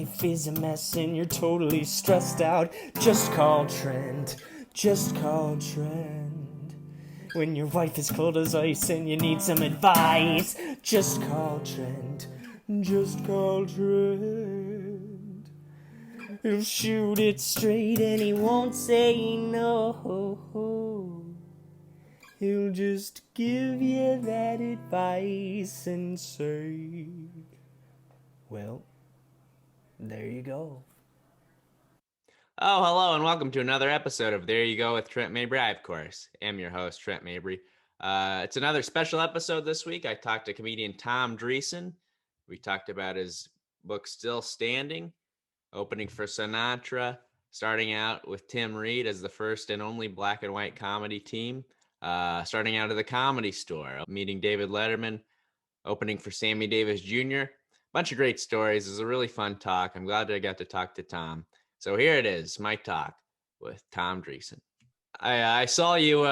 life is a mess and you're totally stressed out, just call Trent. Just call Trent. When your wife is cold as ice and you need some advice, just call Trent. Just call Trent. He'll shoot it straight and he won't say no. He'll just give you that advice and say, well, there you go. Oh, hello, and welcome to another episode of There You Go with Trent Mabry. I, of course, am your host, Trent Mabry. It's another special episode this week. I talked to comedian Tom Dreesen. We talked about his book, Still Standing, opening for Sinatra, starting out with Tim Reid as the first and only black and white comedy team, starting out at the Comedy Store, meeting David Letterman, opening for Sammy Davis Jr. Bunch of great stories. It was a really fun talk. I'm glad that I got to talk to Tom. So here it is, my talk with Tom Dreesen. I saw you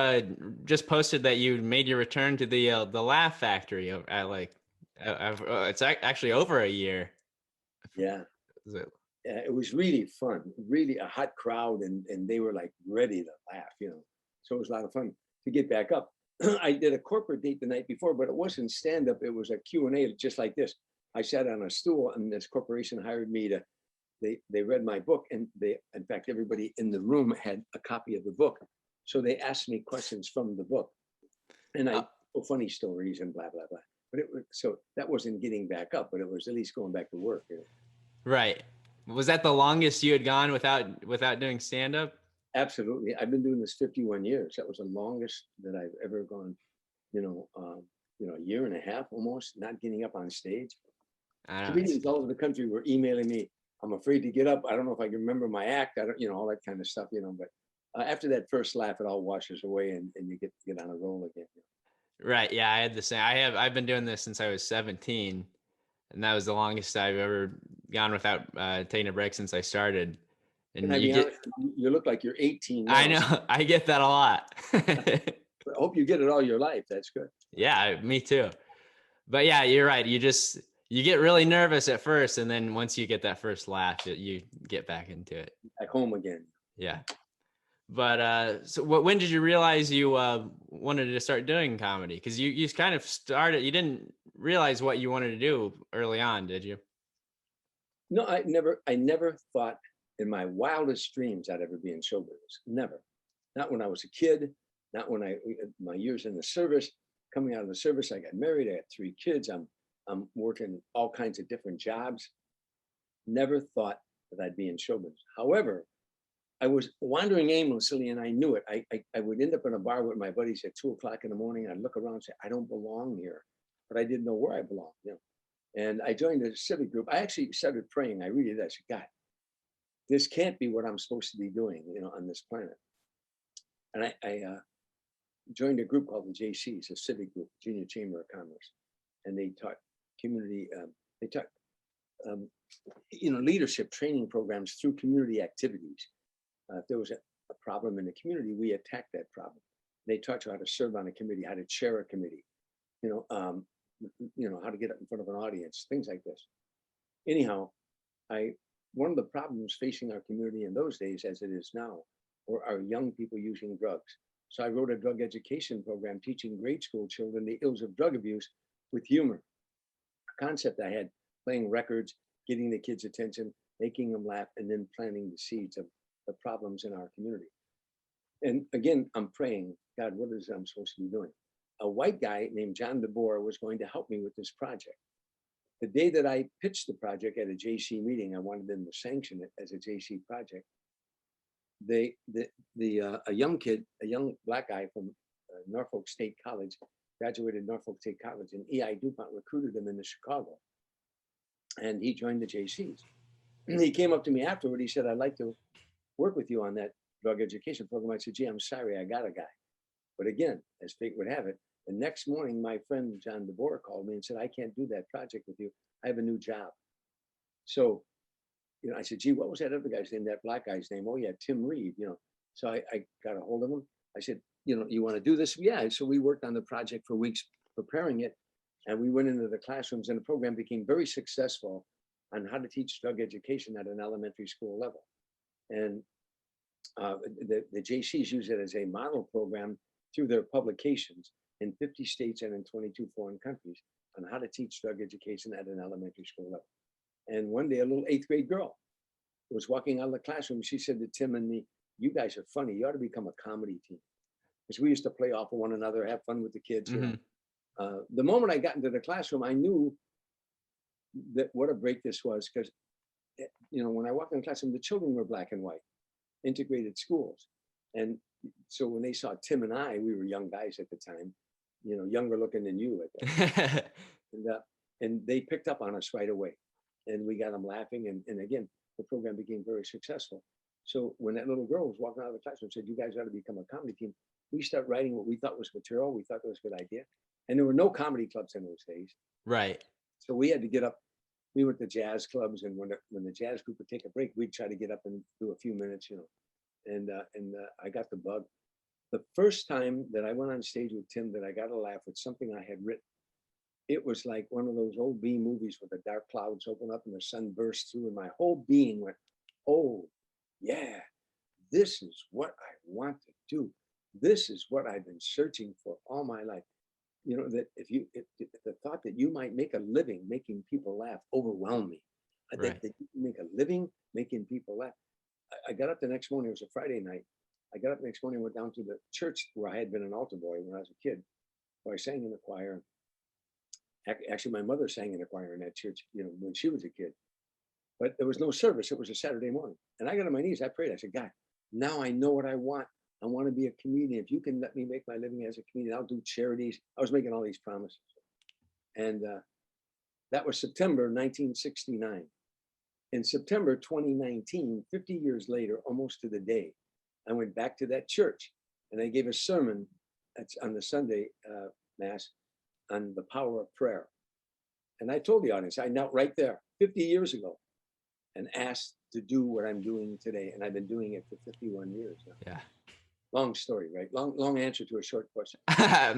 just posted that you made your return to the Laugh Factory at it's actually over a year. Yeah. Is it? It was really fun, really a hot crowd, and they were like ready to laugh, So it was a lot of fun to get back up. I did a corporate date the night before, but it wasn't stand-up. It was a Q&A just like this. I sat on a stool and this corporation hired me to, they read my book, and in fact, everybody in the room had a copy of the book. So they asked me questions from the book, and I told funny stories and blah, blah, blah. But so that wasn't getting back up, but it was at least going back to work. Right. Was that the longest you had gone without doing stand-up? Absolutely. I've been doing this 51 years. That was the longest that I've ever gone, a year and a half almost, not getting up on stage. Comedians all over the country were emailing me, I'm afraid to get up. I don't know if I can remember my act. I don't, all that kind of stuff, but after that first laugh, it all washes away and you get on a roll again. Right. Yeah, I had the same. I've been doing this since I was 17, and that was the longest I've ever gone without taking a break since I started. And you look like you're 18 now. I know. I get that a lot. I hope you get it all your life. That's good. Yeah, me too. But yeah, you're right. You get really nervous at first, and then once you get that first laugh, you get back into it. Back home again. Yeah. But so when did you realize you wanted to start doing comedy? Because you kind of started, you didn't realize what you wanted to do early on, did you? No, I never thought in my wildest dreams I'd ever be in show business. Never. Not when I was a kid, not when my years in the service. Coming out of the service, I got married, I had 3 kids, I'm working all kinds of different jobs. Never thought that I'd be in show business. However, I was wandering aimlessly and I knew it. I would end up in a bar with my buddies at 2:00 in the morning. I'd look around and say, I don't belong here, but I didn't know where I belonged. And I joined a civic group. I actually started praying. I really did. I said, God, this can't be what I'm supposed to be doing, on this planet. And I joined a group called the JCs, a civic group, Junior Chamber of Commerce. And they taught community, leadership training programs through community activities. If there was a problem in the community, we attacked that problem. They taught you how to serve on a committee, how to chair a committee, how to get up in front of an audience, things like this. Anyhow, one of the problems facing our community in those days, as it is now, were our young people using drugs. So I wrote a drug education program teaching grade school children the ills of drug abuse with humor. A concept I had, playing records, getting the kids' attention, making them laugh, and then planting the seeds of the problems in our community. And again, I'm praying, God, what is it I'm supposed to be doing? A white guy named John DeBoer was going to help me with this project. The day that I pitched the project at a JC meeting, I wanted them to sanction it as a JC project. A young black guy from Norfolk State College, graduated Norfolk State College, and E.I. DuPont recruited him into Chicago. And he joined the JCs. And he came up to me afterward. He said, I'd like to work with you on that drug education program. I said, gee, I'm sorry, I got a guy. But again, as fate would have it, the next morning, my friend John DeBoer called me and said, I can't do that project with you. I have a new job. So, I said, gee, what was that other guy's name, that black guy's name? Oh, yeah, Tim Reid, So I got a hold of him. I said, you want to do this? Yeah. So we worked on the project for weeks preparing it. And we went into the classrooms and the program became very successful. on how to teach drug education at an elementary school level. And the JCs use it as a model program through their publications in 50 states and in 22 foreign countries on how to teach drug education at an elementary school level. And one day, a little 8th grade girl was walking out of the classroom. She said to Tim and me, "You guys are funny. You ought to become a comedy team." Because we used to play off of one another, have fun with the kids. You know. The moment I got into the classroom, I knew that what a break this was, because when I walked in the classroom, the children were black and white, integrated schools. And so when they saw Tim and I, we were young guys at the time, younger looking than you at that time. And they picked up on us right away. And we got them laughing. And again, the program became very successful. So when that little girl was walking out of the classroom and said, "You guys ought to become a comedy team," we started writing what we thought was material. We thought that was a good idea. And there were no comedy clubs in those days. Right. So we had to get up. We went to jazz clubs, and when the jazz group would take a break, we'd try to get up and do a few minutes, And I got the bug. The first time that I went on stage with Tim, that I got a laugh with something I had written, it was like one of those old B movies where the dark clouds open up and the sun bursts through, and my whole being went, "Oh, yeah, this is what I want to do. This is what I've been searching for all my life." That if the thought that you might make a living making people laugh overwhelmed me. Right. That you can make a living making people laugh. I got up the next morning. It was a Friday night. I got up the next morning and went down to the church where I had been an altar boy when I was a kid, where I sang in the choir. Actually, my mother sang in the choir in that church, when she was a kid. But there was no service. It was a Saturday morning. And I got on my knees. I prayed. I said, "God, now I know what I want. I want to be a comedian. If you can let me make my living as a comedian, I'll do charities." I was making all these promises. And that was September 1969. In September 2019, 50 years later, almost to the day, I went back to that church and I gave a sermon on the Sunday Mass on the power of prayer. And I told the audience, I knelt right there 50 years ago and asked to do what I'm doing today. And I've been doing it for 51 years now. Yeah. Long story, right? Long answer to a short question.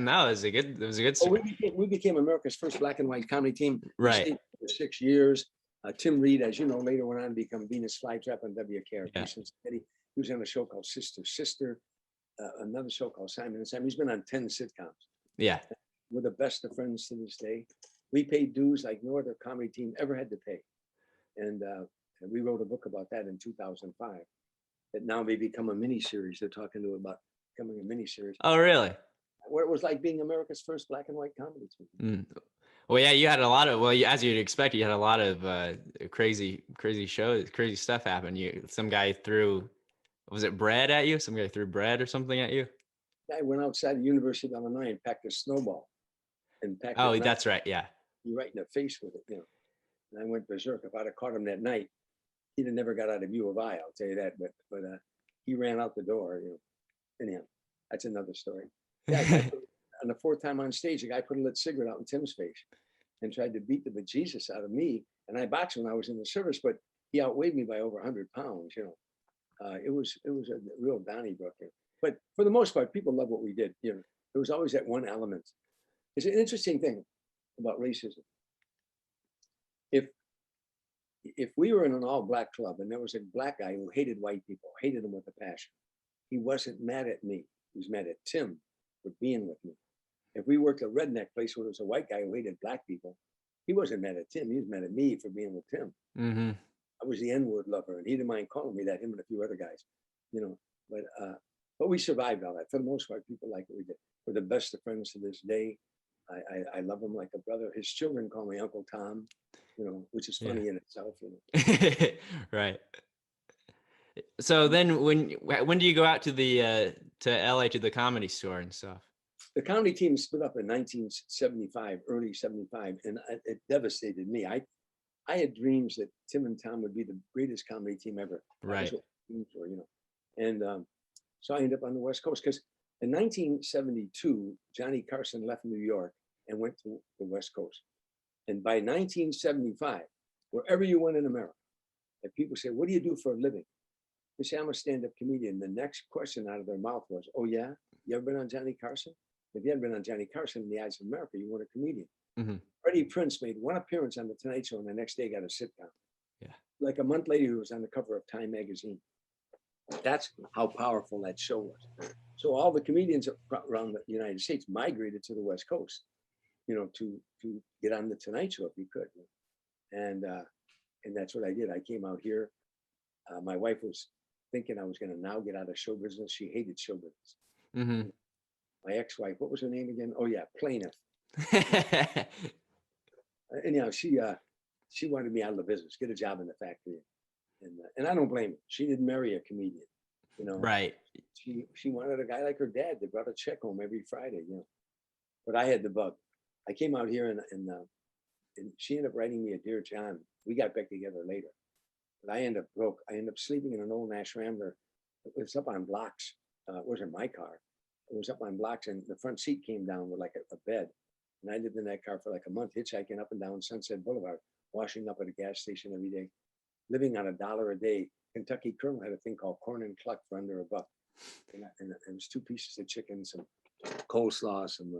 No, it was a good story. We became America's first black and white comedy team. We Right. stayed for 6 years. Tim Reid, as you know, later went on to become Venus Flytrap on WKRP. Yeah. Cincinnati. He was on a show called Sister, another show called Simon and Simon. He's been on 10 sitcoms. Yeah. We're the best of friends to this day. We paid dues like no other comedy team ever had to pay. And we wrote a book about that in 2005 that now may become a miniseries. They're talking to about becoming a miniseries. Oh, really? What it was like being America's first black and white comedy team. Well, yeah, you had a lot of, as you'd expect, you had a lot of crazy shows, crazy stuff happen. Some guy threw, was it bread at you? Some guy threw bread or something at you? I went outside the University of Illinois and packed a snowball. Oh, that's right. Yeah. You right in the face with it, And I went berserk. If I'd have caught him that night, he'd have never got out of view of eye, I'll tell you that. But he ran out the door, Anyhow, that's another story. Yeah, on the fourth time on stage, a guy put a lit cigarette out in Tim's face and tried to beat the bejesus out of me. And I boxed when I was in the service, but he outweighed me by over 100 pounds. It was a real Donnybrook. But for the most part, people love what we did. There was always that one element. It's an interesting thing about racism. If we were in an all-black club and there was a black guy who hated white people, hated them with a passion, he wasn't mad at me. He was mad at Tim for being with me. If we worked a redneck place where there was a white guy who hated black people, he wasn't mad at Tim. He was mad at me for being with Tim. Mm-hmm. I was the N-word lover, and he didn't mind calling me that, him and a few other guys, But we survived all that. For the most part, people like what we did. We're the best of friends to this day. I love him like a brother. His children call me Uncle Tom, which is funny in itself. Right. So then when do you go out to the to LA to the Comedy Store and stuff? The comedy team split up in 1975, early 75, and it devastated me. I had dreams that Tim and Tom would be the greatest comedy team ever. Right. That's what dreams were, And so I ended up on the West Coast because in 1972, Johnny Carson left New York and went to the West Coast. And by 1975, wherever you went in America, if people say, "What do you do for a living?" They say, "I'm a stand-up comedian." The next question out of their mouth was, "Oh yeah? You ever been on Johnny Carson?" If you hadn't been on Johnny Carson in the eyes of America, you weren't a comedian. Mm-hmm. Freddie Prinze made one appearance on The Tonight Show and the next day got a sitcom. like a month later, he was on the cover of Time magazine. That's how powerful that show was. So all the comedians around the United States migrated to the West Coast, to get on the Tonight Show if you could. And that's what I did. I came out here. My wife was thinking I was going to now get out of show business. She hated show business. Mm-hmm. My ex-wife, what was her name again? Oh yeah, Plaintiff. Anyhow, she wanted me out of the business, get a job in the factory, and I don't blame her. She didn't marry a comedian, Right. She wanted a guy like her dad that brought a check home every Friday, But I had the bug. I came out here and she ended up writing me a Dear John. We got back together later, but I ended up broke. I ended up sleeping in an old Nash Rambler. It was up on blocks. It wasn't my car. It was up on blocks, and the front seat came down with like a bed. And I lived in that car for like a month, hitchhiking up and down Sunset Boulevard, washing up at a gas station every day, living on $1 a day. Kentucky Colonel had a thing called corn and cluck for under $1. And it was 2 pieces of chicken, some coleslaw, some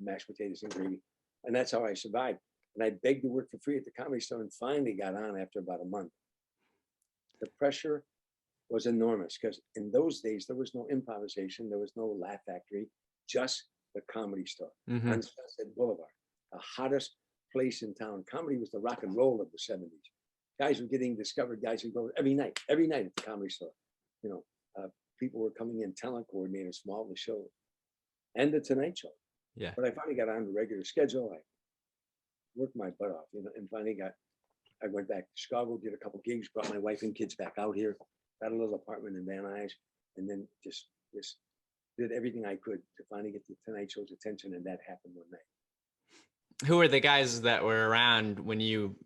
mashed potatoes and gravy. And that's how I survived. And I begged to work for free at the Comedy Store and finally got on after about a month. The pressure was enormous because in those days, there was no improvisation. There was no Laugh Factory, just the Comedy Store on Sunset Boulevard, the hottest place in town. Comedy was the rock and roll of the 70s. Guys were getting discovered. Guys would go every night at the Comedy Store. People were coming in, talent coordinators from all the shows and the Tonight Show. Yeah. But I finally got on the regular schedule. I worked my butt off, and finally I went back to Chicago, did a couple gigs, brought my wife and kids back out here, got a little apartment in Van Nuys, and then just did everything I could to finally get the Tonight Show's attention, and that happened one night. Who were the guys that were around when you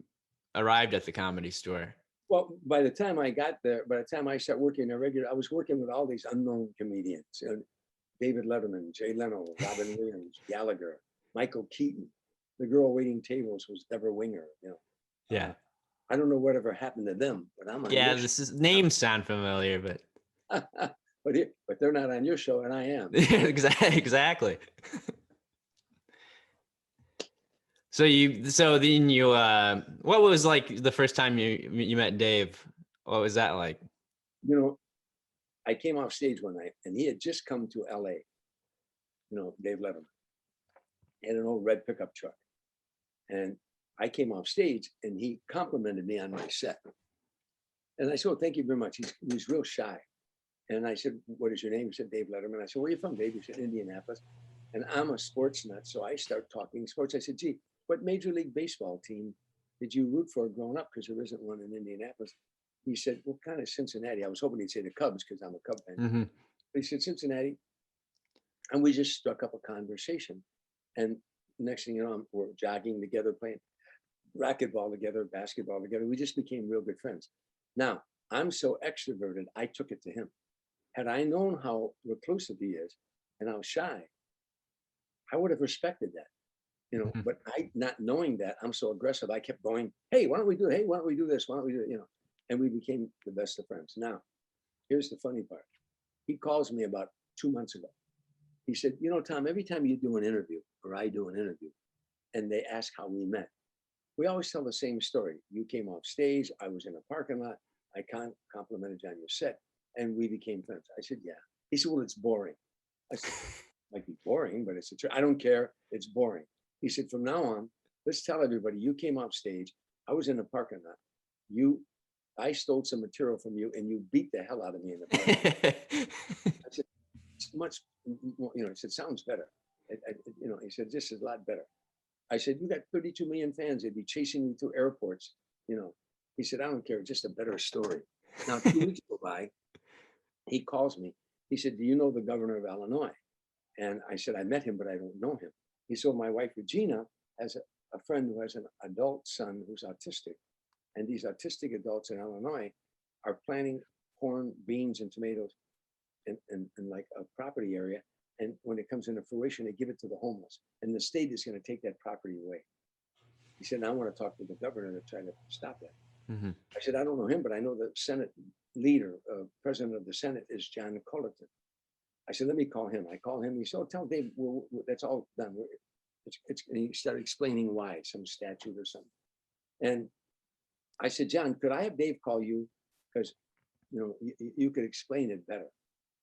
arrived at the Comedy Store? Well, by the time I got there, by the time I started working I was working with all these unknown comedians. David Letterman, Jay Leno, Robin Williams, Gallagher, Michael Keaton. The girl waiting tables was Deborah Winger. Yeah. I don't know whatever happened to them, but I'm on your Names sound familiar, but but they're not on your show, and I am. Exactly. So then you what was like the first time you met Dave? What was that like? I came off stage one night and he had just come to LA, Dave Letterman, in an old red pickup truck. And I came off stage and he complimented me on my set. And I said, "Oh, thank you very much." He's real shy. And I said, "What is your name?" He said, "Dave Letterman." I said, "Where are you from, Dave?" He said, "Indianapolis." And I'm a sports nut, so I start talking sports. I said, "Gee, what Major League Baseball team did you root for growing up? Because there isn't one in Indianapolis." He said, "Well, kind of Cincinnati." I was hoping he'd say the Cubs because I'm a Cub fan. Mm-hmm. But he said Cincinnati. And we just struck up a conversation. And next thing you know, we're jogging together, playing racquetball together, basketball together. We just became real good friends. Now, I'm so extroverted, I took it to him. Had I known how reclusive he is and how shy, I would have respected that. But I, not knowing that, I'm so aggressive, I kept going, "Hey, why don't we do it? Hey, why don't we do this? Why don't we do it?" And we became the best of friends. Now, here's the funny part. He calls me about 2 months ago. He said, "Tom, every time you do an interview or I do an interview and they ask how we met, we always tell the same story. You came off stage, I was in a parking lot, I complimented you on your set, and we became friends." I said, "Yeah." He said, "Well, it's boring." I said, "It might be boring, but it's I don't care. It's boring." He said, "From now on, let's tell everybody you came off stage, I was in a parking lot. I stole some material from you and you beat the hell out of me in the parking lot." I said, "It's much, he said, "Sounds better." He said, "This is a lot better." I said, "You got 32 million fans. They'd be chasing you through airports." He said, "I don't care. Just a better story." Now, 2 weeks go by. He calls me. He said, "Do you know the governor of Illinois?" And I said, "I met him, but I don't know him." He said, "My wife, Regina, has a friend who has an adult son who's autistic. And these autistic adults in Illinois are planting corn, beans, and tomatoes in like a property area. And when it comes into fruition, they give it to the homeless. And the state is going to take that property away." He said, "I want to talk to the governor to try to stop that." Mm-hmm. I said, "I don't know him, but I know the Senate leader, president of the Senate is John Cullerton." I said, "Let me call him." I call him. He said, "Oh, tell Dave, that's all done." And he started explaining why, some statute or something. And I said, John, could I have Dave call you? Because, you could explain it better.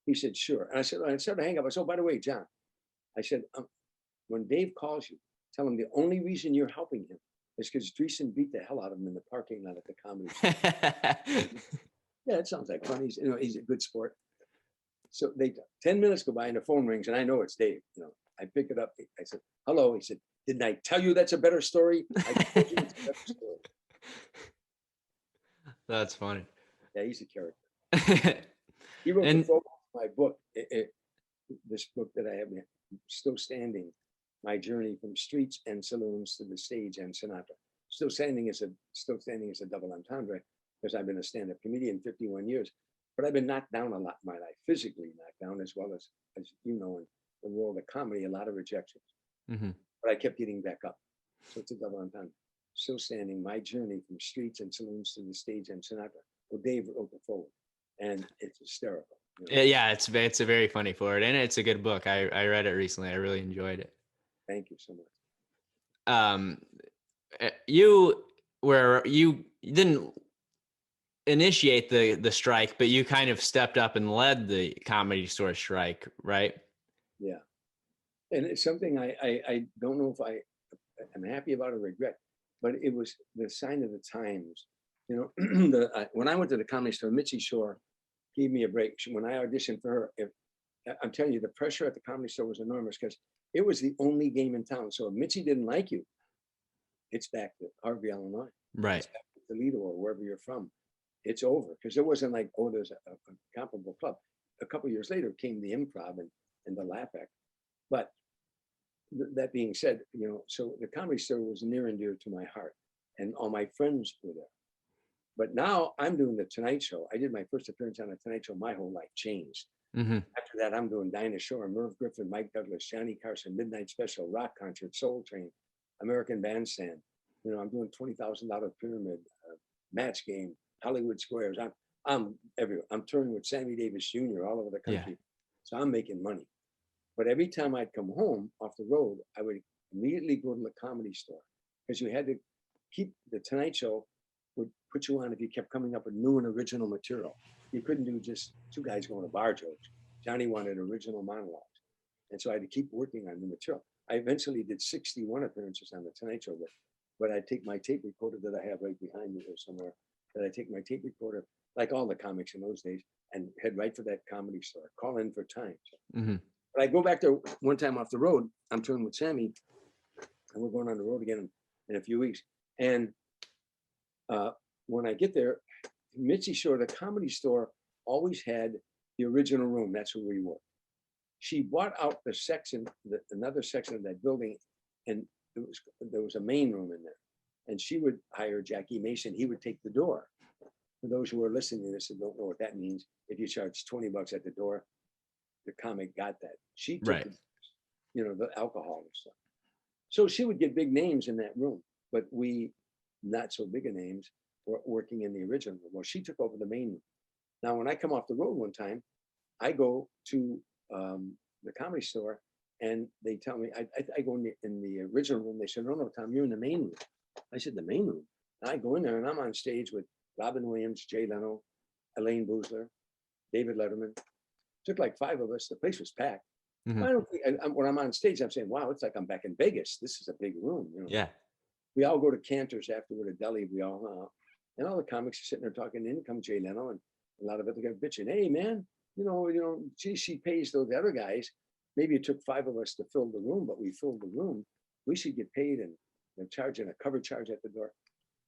He said, sure. And I said, I started to hang up. I said, oh, by the way, John, I said, when Dave calls you, tell him the only reason you're helping him is because Dreesen beat the hell out of him in the parking lot at the comedy show. Yeah, it sounds like fun. He's a good sport. So 10 minutes go by and the phone rings and I know it's Dave. I pick it up. I said, hello. He said, didn't I tell you that's a better story? I told you it's a better story. That's funny. Yeah, he's a character. He wrote the foreword to my book, this book that I have still standing, my journey from streets and saloons to the stage and Sinatra. Still standing as a double entendre because I've been a stand-up comedian 51 years. But I've been knocked down a lot in my life, physically knocked down, as well as in the world of comedy, a lot of rejections. Mm-hmm. But I kept getting back up. So it's a double entendre. Still standing, my journey from streets and saloons to the stage and Sinatra. Well, Dave wrote the forward, and it's hysterical. Yeah, it's a very funny forward, and it's a good book. I read it recently. I really enjoyed it. Thank you so much. You didn't initiate the strike, but you kind of stepped up and led the Comedy Store strike, right? Yeah, and it's something I don't know if I'm happy about or regret, but it was the sign of the times. When I went to the Comedy Store, Mitzi Shore gave me a break. When I auditioned for her, I'm telling you, the pressure at the Comedy Store was enormous because it was the only game in town. So if Mitzi didn't like you, it's back to Harvey, Illinois. Right. It's back to Toledo or wherever you're from. It's over because it wasn't like, oh, there's a comparable club. A couple of years later came the Improv and the Laugh Act. But that being said, so the Comedy Store was near and dear to my heart, and all my friends were there. But now I'm doing the Tonight Show. I did my first appearance on the Tonight Show. My whole life changed. Mm-hmm. After that, I'm doing Dinah Shore, Merv Griffin, Mike Douglas, Johnny Carson, Midnight Special, Rock Concert, Soul Train, American Bandstand. I'm doing $20,000 Pyramid, Match Game, Hollywood Squares. I'm everywhere. I'm touring with Sammy Davis Jr. all over the country. Yeah. So I'm making money. But every time I'd come home off the road, I would immediately go to the Comedy Store because you had to keep the Tonight Show would put you on if you kept coming up with new and original material. You couldn't do just two guys going to bar jokes. Johnny wanted original monologues. And so I had to keep working on the material. I eventually did 61 appearances on the Tonight Show, but I take my tape recorder that I have right behind me or somewhere, that I take my tape recorder, like all the comics in those days, and head right for that Comedy Store, call in for time. Mm-hmm. But I go back there one time off the road, I'm touring with Sammy, and we're going on the road again in a few weeks. And when I get there, Mitzi Shore, the Comedy Store, always had the original room. That's where we were. She bought out the section, another section of that building, and there was a main room in there. And she would hire Jackie Mason. He would take the door. For those who are listening to this and don't know what that means, if you charge $20 at the door, the comic got that. She took right. The alcohol and stuff. So she would get big names in that room, but we, not so big a names, were working in the original room. Well, she took over the main room. Now, when I come off the road one time, I go to the Comedy Store, and they tell me, I go in the original room. They said, no, Tom, you're in the main room. I said, the main room? And I go in there, and I'm on stage with Robin Williams, Jay Leno, Elaine Boozler, David Letterman. Took like 5 of us. The place was packed. Mm-hmm. I don't think, when I'm on stage, I'm saying, wow, it's like I'm back in Vegas. This is a big room. Yeah. We all go to Cantor's afterward, a deli. We all, and all the comics are sitting there talking. In come Jay Leno, and a lot of it, they're bitching. Hey, man, gee, she pays those other guys. Maybe it took 5 of us to fill the room, but we filled the room. We should get paid, and they're charging a cover charge at the door.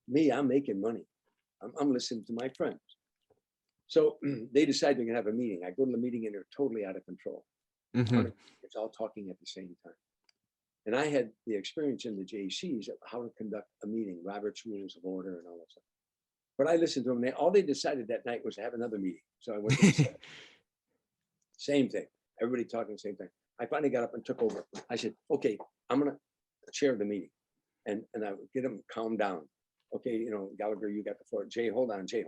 Me, I'm making money. I'm listening to my friends. So they decide they're gonna have a meeting. I go to the meeting and they're totally out of control. Mm-hmm. It's all talking at the same time. And I had the experience in the JCs of how to conduct a meeting, Robert's Rules of Order and all that stuff. But I listened to them, and all they decided that night was to have another meeting. So I went to the same thing. Everybody talking the same thing. I finally got up and took over. I said, okay, I'm gonna chair the meeting. And I would get them calm down. Okay, Gallagher, you got the floor. Jay, hold on. Jay,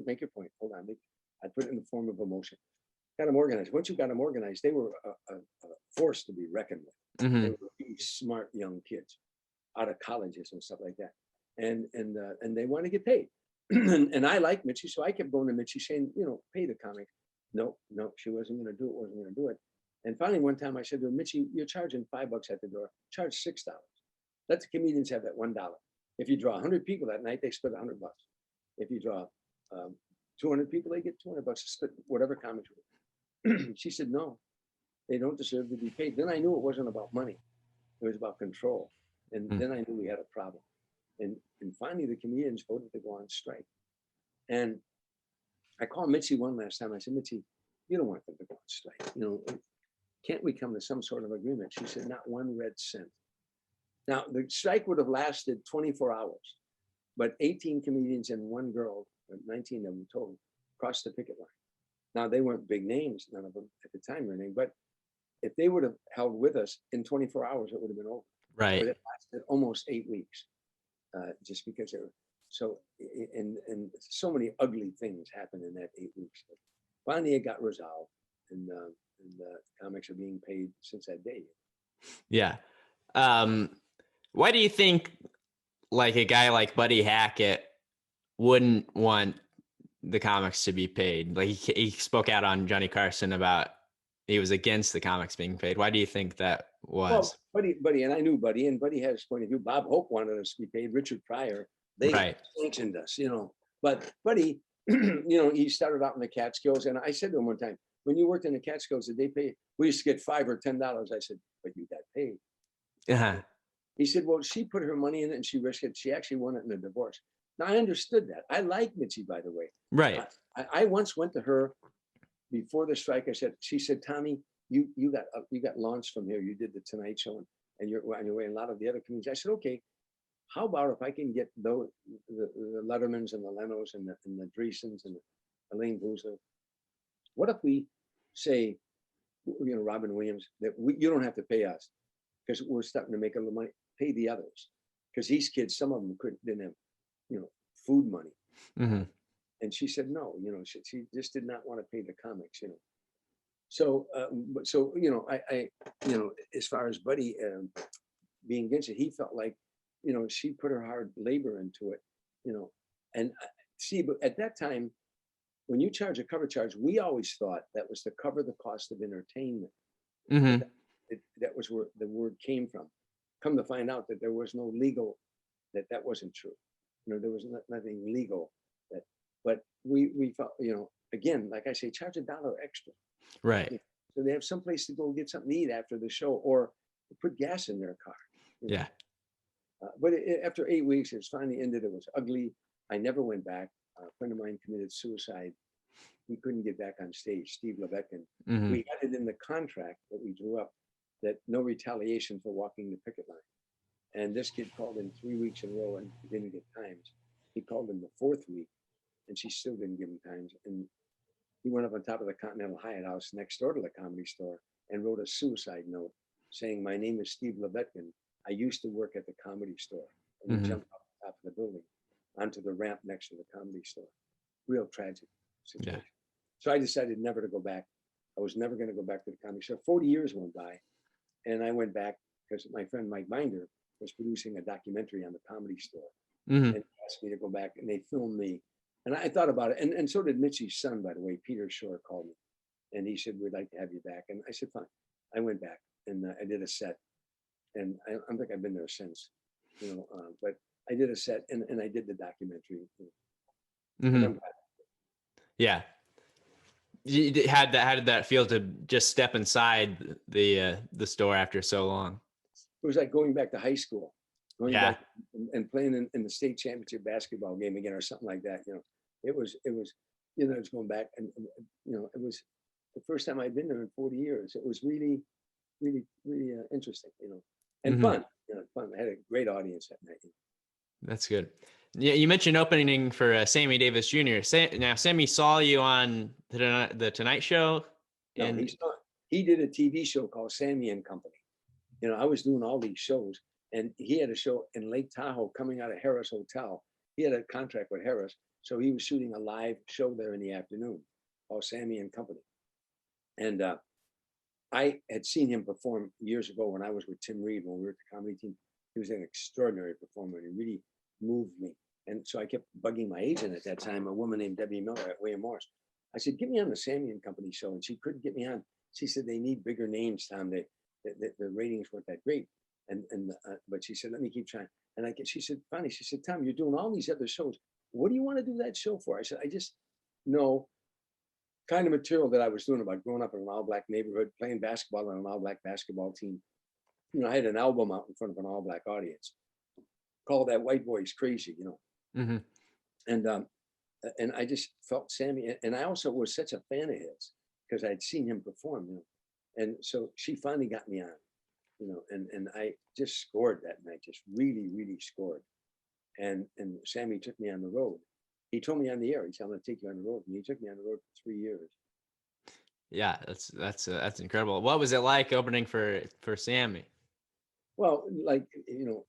make your point. Hold on. I put it in the form of a motion. Got them organized. Once you got them organized, they were a force to be reckoned with. Mm-hmm. They were really smart young kids out of colleges and stuff like that. And they want to get paid. and I like Mitzi, so I kept going to Mitzi saying, pay the comic. No, she wasn't going to do it. Wasn't going to do it. And finally, one time I said to her, Mitzi, you're charging $5 at the door. Charge $6. Let the comedians have that $1. If you draw 100 people that night, they split $100. If you draw 200 people, they get $200 to split whatever comics. She said, no, they don't deserve to be paid. Then I knew it wasn't about money. It was about control. And then I knew we had a problem. And finally, the comedians voted to go on strike. And I called Mitzi one last time. I said, Mitzi, you don't want them to go on strike. Can't we come to some sort of agreement? She said, not one red cent. Now, the strike would have lasted 24 hours, but 18 comedians and one girl, 19 of them total, crossed the picket line. Now, they weren't big names, none of them at the time or anything, but if they would have held with us in 24 hours, it would have been over. Right. But it lasted almost 8 weeks, just because they were so, and so many ugly things happened in that 8 weeks. But finally, it got resolved, and comics are being paid since that day. Yeah. Why do you think like a guy like Buddy Hackett wouldn't want the comics to be paid? Like he spoke out on Johnny Carson about he was against the comics being paid. Why do you think that was? Well, Buddy, and I knew Buddy, and Buddy had his point of view. Bob Hope wanted us to be paid. Richard Pryor, they sanctioned us, But Buddy, he started out in the Catskills, and I said to him one time, when you worked in the Catskills, did they pay? We used to get $5 or $10. I said, but you got paid. Uh-huh. He said, well, she put her money in it and she risked it. She actually won it in a divorce. Now, I understood that. I like Mitzi, by the way. Right. I once went to her before the strike. She said, Tommy, you got launched from here. You did the Tonight Show and you're on your way. And a lot of the other comedians. I said, okay, how about if I can get the Lettermans and the Lenos and the Dreesens and the Elaine Boozler? What if we say, Robin Williams, that you don't have to pay us because we're starting to make a little money. Pay the others, because these kids, some of them didn't have, food money. Mm-hmm. And she said no. She just did not want to pay the comics. So I as far as Buddy being against it, he felt like, she put her hard labor into it, and see, but at that time, when you charge a cover charge, we always thought that was to cover the cost of entertainment. Mm-hmm. That was where the word came from. Come to find out that there was no legal, that wasn't true. There was nothing legal. But we felt, again, like I say, charge $1 extra. Right. So they have someplace to go get something to eat after the show, or put gas in their car. Yeah. But after 8 weeks, it finally ended. It was ugly. I never went back. A friend of mine committed suicide. He couldn't get back on stage, Steve Levetkin. Mm-hmm. We had it in the contract that we drew up that no retaliation for walking the picket line. And this kid called in 3 weeks in a row and didn't get times. He called in the 4th week and she still didn't give him times. And he went up on top of the Continental Hyatt House next door to the Comedy Store and wrote a suicide note saying, my name is Steve Levetkin. I used to work at the Comedy Store. And he jumped off the top of the building onto the ramp next to the Comedy Store. Real tragic situation. Yeah. So I decided never to go back. I was never going to go back to the Comedy Store. 40 years went by. And I went back because my friend Mike Binder was producing a documentary on the Comedy Store. And asked me to go back, and they filmed me. And I thought about it. And so did Mitzi's son, by the way. Peter Shore called me. And he said, we'd like to have you back. And I said, fine. I went back and I did a set. And I don't think I've been there since, but I did a set and I did the documentary. Mm-hmm. Yeah. How did that feel to just step inside the store after so long? It was like going back to high school, back and playing in the state championship basketball game again or something like that. It was going back and it was the first time I'd been there in 40 years. It was really, really, really interesting, and fun. Fun. I had a great audience that night. That's good. Yeah, you mentioned opening for Sammy Davis Jr. Now, Sammy saw you on the Tonight Show. No, he did a TV show called Sammy and Company. I was doing all these shows, and he had a show in Lake Tahoe coming out of Harris Hotel. He had a contract with Harris, so he was shooting a live show there in the afternoon called Sammy and Company. And I had seen him perform years ago when I was with Tim Reid when we were at the comedy team. He was an extraordinary performer, and he really moved me. And so I kept bugging my agent at that time, a woman named Debbie Miller at William Morris. I said, get me on the Sammy and Company show. And she couldn't get me on. She said, they need bigger names, Tom. The ratings weren't that great. But she said, let me keep trying. And she said, finally, she said, Tom, you're doing all these other shows. What do you want to do that show for? I said, I just know kind of material that I was doing about growing up in an all-black neighborhood, playing basketball on an all-black basketball team. You know, I had an album out in front of an all-black audience called That White Boy's Crazy, you know. Mm-hmm. And I just felt Sammy, and I also was such a fan of his because I'd seen him perform, you know. And so she finally got me on, you know, and I just scored that night, just really, really scored. And Sammy took me on the road. He told me on the air, he said, I'm going to take you on the road. And he took me on the road for 3 years. Yeah, that's incredible. What was it like opening for Sammy? Well, like, you know,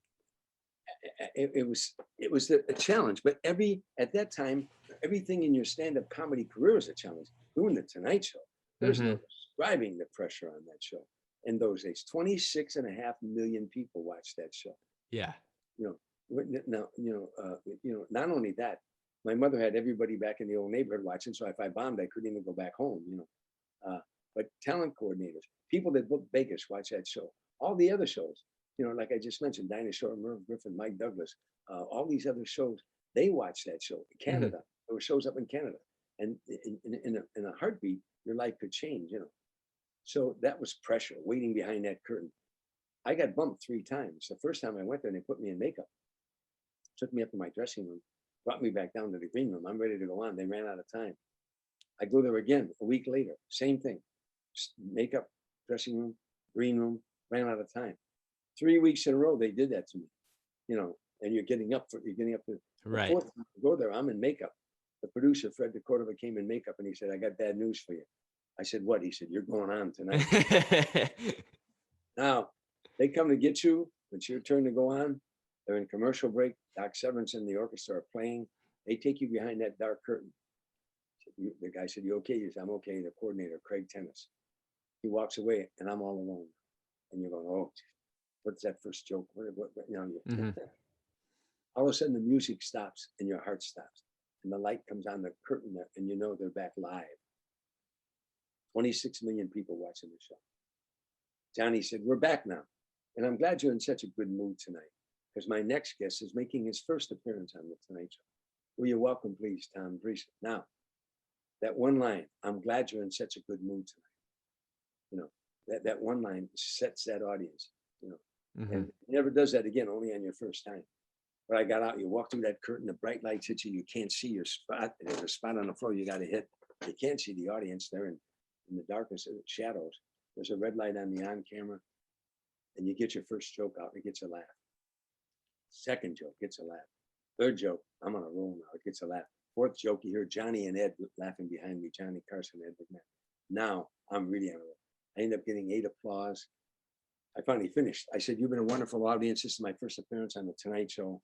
it was a challenge, but at that time, everything in your stand-up comedy career is a challenge. Doing the Tonight Show, there's no describing the pressure on that show. In those days, 26.5 million people watched that show. Yeah. You know, now, not only that, my mother had everybody back in the old neighborhood watching. So if I bombed, I couldn't even go back home, you know. But talent coordinators, people that book Vegas watch that show. All the other shows, you know, like I just mentioned, Dinah Shore, Merv Griffin, Mike Douglas, all these other shows, they watch that show. In Canada, there were shows up in Canada. And in a heartbeat, your life could change, you know. So that was pressure, waiting behind that curtain. I got bumped 3 times. The first time I went there, and they put me in makeup, took me up to my dressing room, brought me back down to the green room. I'm ready to go on. They ran out of time. I go there again a week later, same thing. Makeup, dressing room, green room, ran out of time. 3 weeks in a row, they did that to me, you know, and you're getting up to Right. the 4th time to go there. I'm in makeup. The producer, Fred DeCordova, came in makeup and he said, I got bad news for you. I said, what? He said, you're going on tonight. Now, they come to get you. It's your turn to go on. They're in commercial break. Doc Severinsen and the orchestra are playing. They take you behind that dark curtain. The guy said, you okay? He said, I'm okay. The coordinator, Craig Tennis. He walks away and I'm all alone. And you're going, oh, what's that first joke? What you know, all of a sudden the music stops and your heart stops. And the light comes on the curtain there, and you know they're back live. 26 million people watching the show. Johnny said, we're back now. And I'm glad you're in such a good mood tonight, because my next guest is making his first appearance on the Tonight Show. Will you welcome, please, Tom Dreesen? Now, that one line, I'm glad you're in such a good mood tonight. You know, that one line sets that audience, you know, and never does that again, only on your first time. But I got out, you walk through that curtain, the bright lights hit you, you can't see your spot. There's a spot on the floor you got to hit. You can't see the audience there in the darkness of the shadows. There's a red light on the on camera, and you get your first joke out, it gets a laugh. Second joke gets a laugh. Third joke, I'm on a roll now, it gets a laugh. Fourth joke, you hear Johnny and Ed laughing behind me, Johnny Carson, Ed McMahon. Now I'm really on a roll. I end up getting 8 applause. I finally finished. I said, you've been a wonderful audience. This is my first appearance on the Tonight Show.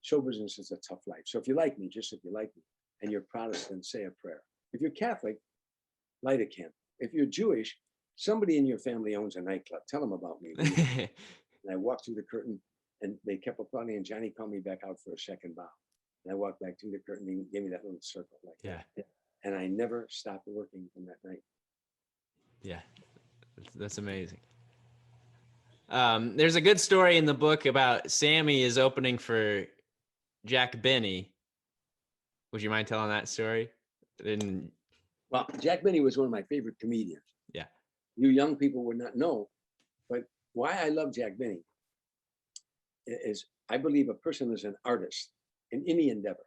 Show business is a tough life. So if you like me, just if you like me, and you're Protestant, say a prayer. If you're Catholic, light a candle. If you're Jewish, somebody in your family owns a nightclub. Tell them about me. And I walked through the curtain, and they kept applauding, and Johnny called me back out for a second bow. And I walked back through the curtain, and he gave me that little circle like that. And I never stopped working from that night. Yeah, that's amazing. There's a good story in the book about Sammy is opening for Jack Benny. Would you mind telling that story? Well, Jack Benny was one of my favorite comedians. Yeah. You young people would not know, but why I love Jack Benny is I believe a person is an artist in any endeavor.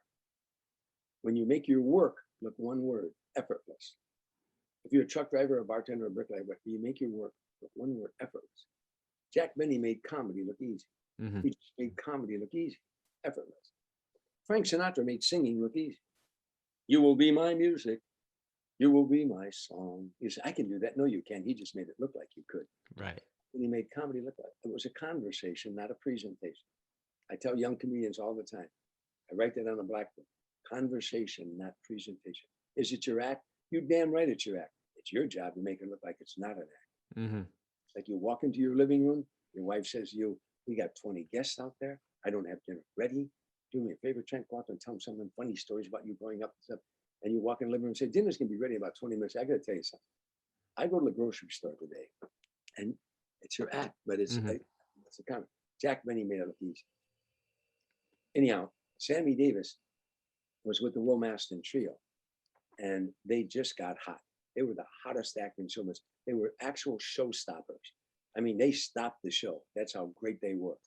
When you make your work look one word, effortless. If you're a truck driver, a bartender, a bricklayer, you make your work look one word, effortless. Jack Benny made comedy look easy. He just made comedy look easy, effortless. Frank Sinatra made singing look easy. You will be my music. You will be my song. You say, I can do that. No, you can't. He just made it look like you could. Right. And he made comedy look like it was a conversation, not a presentation. I tell young comedians all the time. I write that on a blackboard. Conversation, not presentation. Is it your act? You damn right it's your act. It's your job to make it look like it's not an act. Like you walk into your living room, your wife says to you, we got 20 guests out there. I don't have dinner ready. do me a favor, Trent, go out and tell them some funny stories about you growing up and stuff. And you walk in the living room and say, dinner's gonna be ready in about 20 minutes. I gotta tell you something. I go to the grocery store today, and it's your act, but it's a kind of Jack Benny made it look easy. Anyhow, Sammy Davis was with the Will Maston Trio, and they just got hot. They were the hottest act in showbiz. They were actual showstoppers. I mean, they stopped the show. That's how great they were.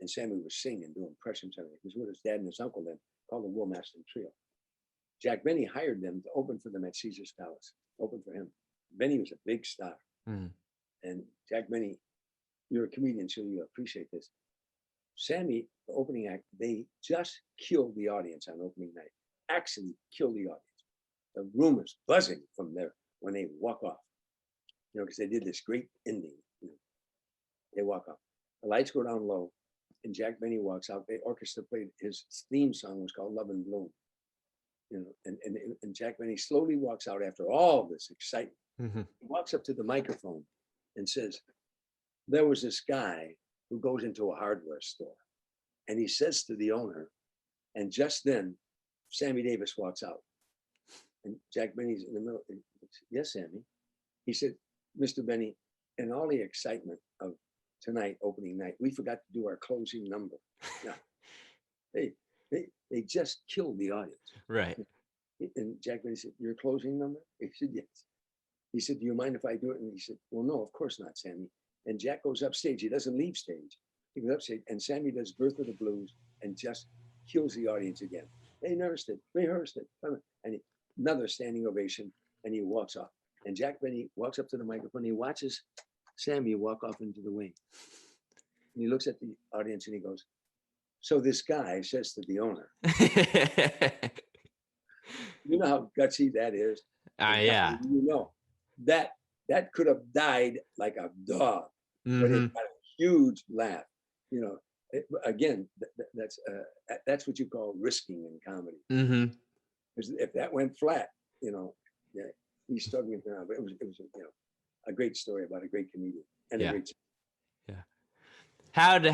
And Sammy was singing, doing impressions. He was with his dad and his uncle then, called the Will Maston Trio. Jack Benny hired them to open for them at Caesar's Palace, open for him. Benny was a big star. And Jack Benny, you're a comedian, so you appreciate this. Sammy, the opening act, they just killed the audience on opening night. Actually killed the audience. The room is buzzing from there when they walk off. You know, because they did this great ending. You know. They walk off. The lights go down low, and Jack Benny walks out. The orchestra played his theme song was called Love and Bloom. You know, and Jack Benny slowly walks out after all this excitement. He walks up to the microphone and says, there was this guy who goes into a hardware store, and he says to the owner, and just then Sammy Davis walks out, and Jack Benny's in the middle. Yes, Sammy. He said, Mr. Benny, in all the excitement of tonight, opening night, we forgot to do our closing number. Now, they just killed the audience. Right. And Jack Benny said, your closing number? He said, yes. He said, do you mind if I do it? And he said, well, no, of course not, Sammy. And Jack goes upstage. He doesn't leave stage. He goes upstage, and Sammy does Birth of the Blues and just kills the audience again. They rehearsed it. And another standing ovation, and he walks off. And Jack Benny walks up to the microphone. He watches Sammy walk off into the wing. And he looks at the audience and he goes, so this guy says to the owner, you know how gutsy that is? Yeah. You know, that could have died like a dog, but it got a huge laugh. You know, again, that's what you call risking in comedy. Because if that went flat, you know, yeah, he's struggling around. But it was you know, a great story about a great comedian and a great. Yeah. How'd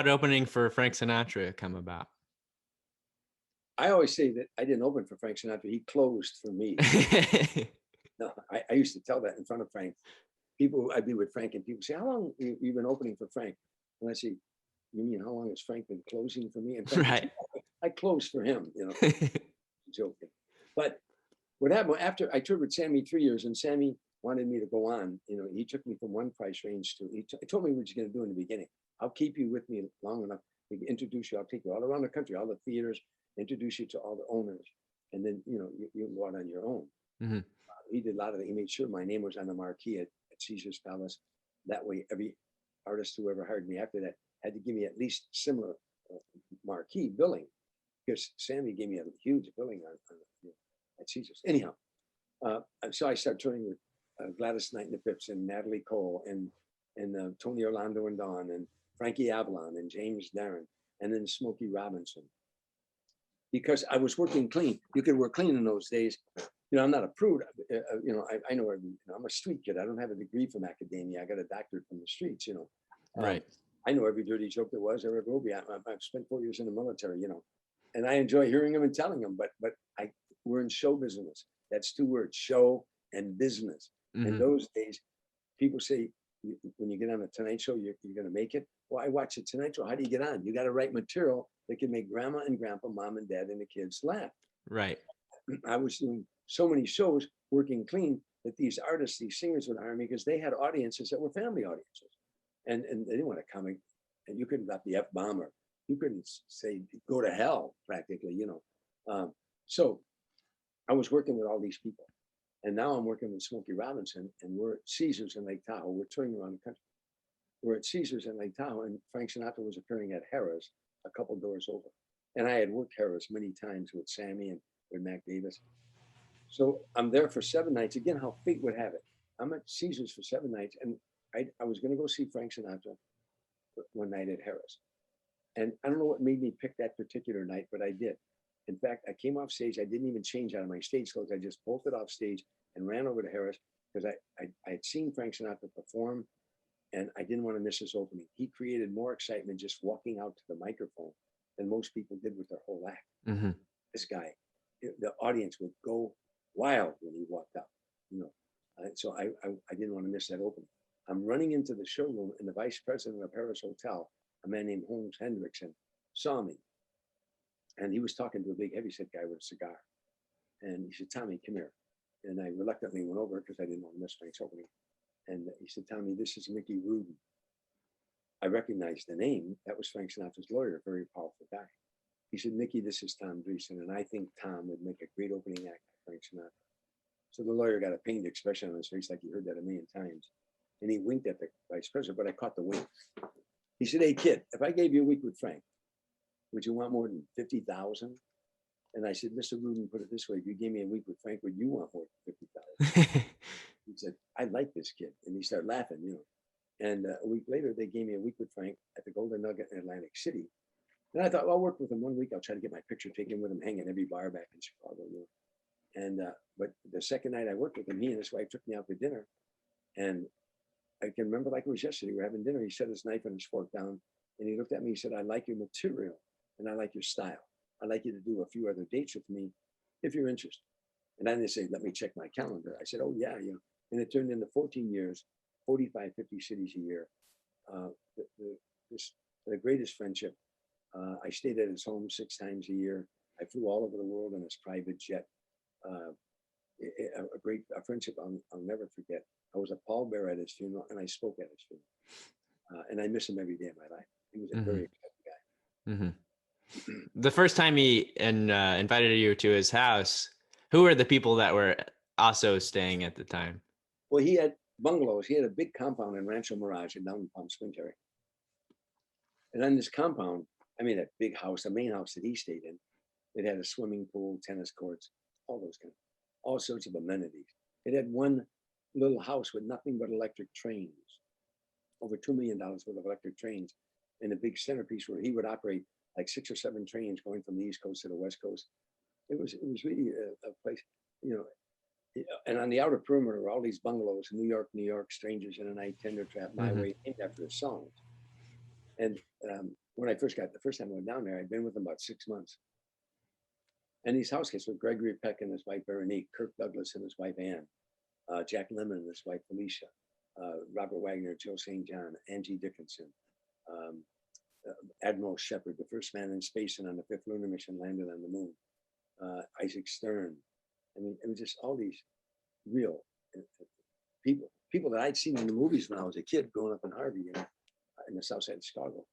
opening for Frank Sinatra come about? I always say that I didn't open for Frank Sinatra. He closed for me. No, I used to tell that in front of Frank. I'd be with Frank and people say, how long have you been opening for Frank? And I say, you mean how long has Frank been closing for me? And Frank Right. Said, I closed for him, you know, joking. But what happened after I toured with Sammy 3 years, and Sammy wanted me to go on, you know, he took me from one price range to, he told me what you're going to do in the beginning. I'll keep you with me long enough to introduce you. I'll take you all around the country, all the theaters, introduce you to all the owners. And then, you know, you can go out on your own. He did a lot of it. He made sure my name was on the marquee at Caesar's Palace. That way, every artist who ever hired me after that had to give me at least similar marquee billing, because Sammy gave me a huge billing at Caesar's. Anyhow, so I started touring with Gladys Knight and the Pips and Natalie Cole and Tony Orlando and Dawn and Frankie Avalon and James Darren and then Smokey Robinson. Because I was working clean. You could work clean in those days. You know, I'm not a prude. You know, I know, I'm a street kid. I don't have a degree from academia. I got a doctorate from the streets, you know. Right. I know every dirty joke there was, ever will be. I've spent 4 years in the military, you know, and I enjoy hearing them and telling them, but we're in show business. That's two words, show and business. In those days, people say, when you get on the Tonight Show, you're going to make it. Well, I watch the Tonight Show. How do you get on? You got to write material that can make grandma and grandpa, mom and dad, and the kids laugh. Right. I was doing so many shows, working clean, that these artists, these singers would hire me because they had audiences that were family audiences. And they didn't want to come, and you couldn't drop the F-bomb, or you couldn't say, go to hell, practically, you know. So I was working with all these people. And now I'm working with Smokey Robinson, and we're at Caesars in Lake Tahoe. We're touring around the country. We're at Caesars in Lake Tahoe, and Frank Sinatra was appearing at Harrah's a couple doors over. And I had worked Harrah's many times with Sammy and with Mac Davis. So I'm there for 7 nights. Again, how fate would have it. I'm at Caesars for 7 nights, and I was going to go see Frank Sinatra one night at Harrah's. And I don't know what made me pick that particular night, but I did. In fact, I came off stage. I didn't even change out of my stage clothes. I just bolted off stage and ran over to Harrah's because I had seen Frank Sinatra perform, and I didn't want to miss his opening. He created more excitement just walking out to the microphone than most people did with their whole act. Mm-hmm. This guy, the audience would go wild when he walked out, you know. So I didn't want to miss that opening. I'm running into the showroom, and the vice president of Harris Hotel, a man named Holmes Hendrickson, saw me. And he was talking to a big heavyset guy with a cigar. And he said, Tommy, come here. And I reluctantly went over because I didn't want to miss Frank's opening. And he said, Tommy, this is Mickey Rubin. I recognized the name. That was Frank Sinatra's lawyer, a very powerful guy. He said, Mickey, this is Tom Dreesen, and I think Tom would make a great opening act for Frank Sinatra. So the lawyer got a pained expression on his face like he heard that a million times. And he winked at the vice president, but I caught the wink. He said, hey, kid, if I gave you a week with Frank, would you want more than 50,000? And I said, Mr. Rubin, put it this way, if you gave me a week with Frank, would you want more than 50,000? He said, I like this kid. And he started laughing, you know. And a week later, they gave me a week with Frank at the Golden Nugget in Atlantic City. And I thought, well, I'll work with him 1 week. I'll try to get my picture taken with him, hanging every bar back in Chicago. You know? And but the second night I worked with him, he and his wife took me out to dinner. And I can remember like it was yesterday. We were having dinner. He set his knife and his fork down, and he looked at me. He said, I like your material, and I like your style. I'd like you to do a few other dates with me if you're interested. And I didn't say, let me check my calendar. I said, oh, yeah, you know. And it turned into 14 years, 45, 50 cities a year. The greatest friendship. I stayed at his home 6 times a year. I flew all over the world in his private jet. A friendship I'll never forget. I was a pallbearer at his funeral, and I spoke at his funeral. And I miss him every day of my life. He was a very exciting guy. Mm-hmm. The first time he invited you to his house, who were the people that were also staying at the time? Well, he had bungalows. He had a big compound in Rancho Mirage in down in Palm Springs area. And on this compound, I mean, that big house, the main house that he stayed in, it had a swimming pool, tennis courts, all sorts of amenities. It had one little house with nothing but electric trains, over $2 million worth of electric trains, and a big centerpiece where he would operate like 6 or 7 trains going from the East Coast to the West Coast. It was really a place, you know. And on the outer perimeter were all these bungalows, New York, Strangers in the Night, Tender Trap, My Way, named after his songs. And when I the first time I went down there, I'd been with him about 6 months. And these house guests were Gregory Peck and his wife Veronique, Kirk Douglas and his wife Ann, Jack Lemmon and his wife Felicia, Robert Wagner, Joe St. John, Angie Dickinson, Admiral Shepard, the first man in space and on the 5th lunar mission landed on the moon, Isaac Stern. I mean, it was just all these real people that I'd seen in the movies when I was a kid growing up in Harvey, you know, in the south side of Chicago.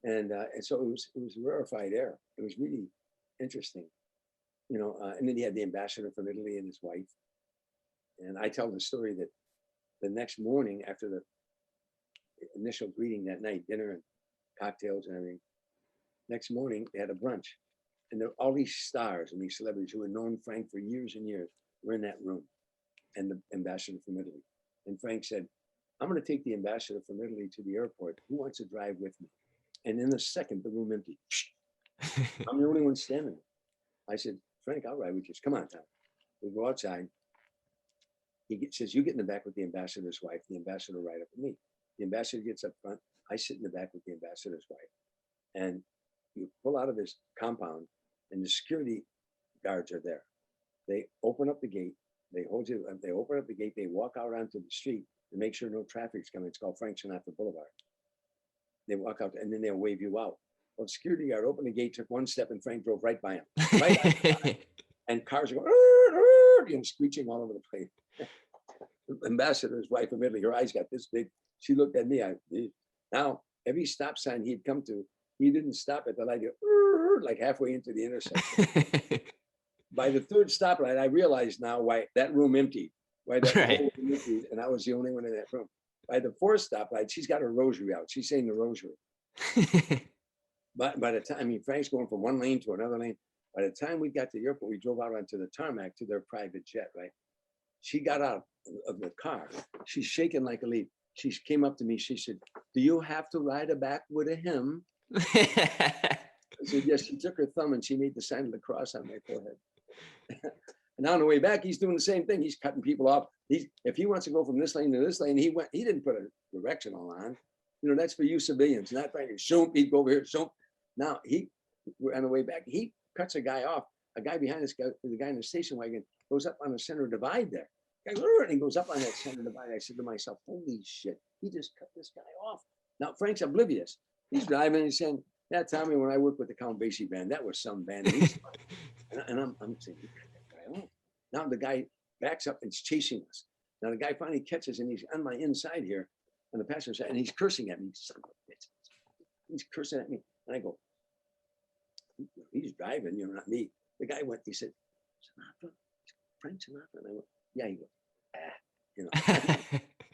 And so it was rarefied air. It was really interesting, you know. And then he had the ambassador from Italy and his wife. And I tell the story that the next morning after the initial greeting that night, dinner and cocktails and everything, next morning they had a brunch. And there were all these stars and these celebrities who had known Frank for years and years were in that room, and the ambassador from Italy. And Frank said, I'm going to take the ambassador from Italy to the airport. Who wants to drive with me? And in a second, the room emptied. I'm the only one standing there. I said, Frank, I'll ride with you. Come on, Tom. We go outside. He says, you get in the back with the ambassador's wife. The ambassador ride up with me. The ambassador gets up front. I sit in the back with the ambassador's wife. And you pull out of this compound, and the security guards are there. They open up the gate. They hold you. They open up the gate. They walk out onto the street to make sure no traffic's coming. It's called Frank Sinatra Boulevard. They walk out, and then they'll wave you out. Well, the security guard opened the gate, took one step, and Frank drove right by him. And cars are going, and screeching all over the place. The ambassador's wife from Italy, her eyes got this big. She looked at me. Now, every stop sign he'd come to, he didn't stop at the light, like halfway into the intersection. By the 3rd stoplight, I realized now why that room emptied. Why that room emptied, and I was the only one in that room. By the 4th stoplight, she's got her rosary out. She's saying the rosary. But by the time, I mean, Frank's going from one lane to another lane. By the time we got to the airport, we drove out onto the tarmac to their private jet, right? She got out of the car. She's shaking like a leaf. She came up to me. She said, do you have to ride back with a hymn? I said, yes. She took her thumb and she made the sign of the cross on my forehead. And on the way back, he's doing the same thing. He's cutting people off. If he wants to go from this lane to this lane, he didn't put a directional on. You know, that's for you civilians, not trying to shoot. He'd go over here, shoot. Now, we're on the way back. He cuts a guy off. A guy behind us, the guy in the station wagon, goes up on the center divide there. And he goes up on that center divide. I said to myself, holy shit, he just cut this guy off. Now, Frank's oblivious. He's driving and he's saying, yeah, Tommy, when I worked with the Count Basie band, that was some band. And I'm saying, you cut that guy off. Now the guy backs up and is chasing us. Now the guy finally catches and he's on my inside here on the passenger side and he's cursing at me. Son of a bitch. He's cursing at me. And I go, he's driving, not me. The guy went, he said, Sinatra, Frank Sinatra. And I went, yeah, he goes,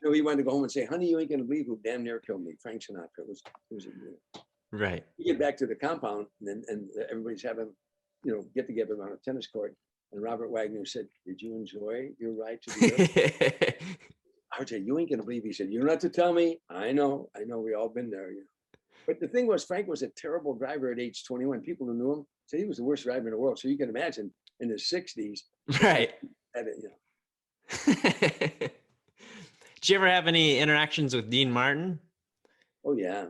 So he wanted to go home and say, honey, you ain't gonna believe who damn near killed me. Frank Sinatra. It was right. We get back to the compound and everybody's having, get together on a tennis court. And Robert Wagner said, did you enjoy your ride to the airport? RJ, you ain't gonna believe. He said, you don't have to tell me. I know, we all been there. But the thing was, Frank was a terrible driver at age 21. People who knew him said he was the worst driver in the world. So you can imagine in his 60s. Right. Did you ever have any interactions with Dean Martin? Oh yeah.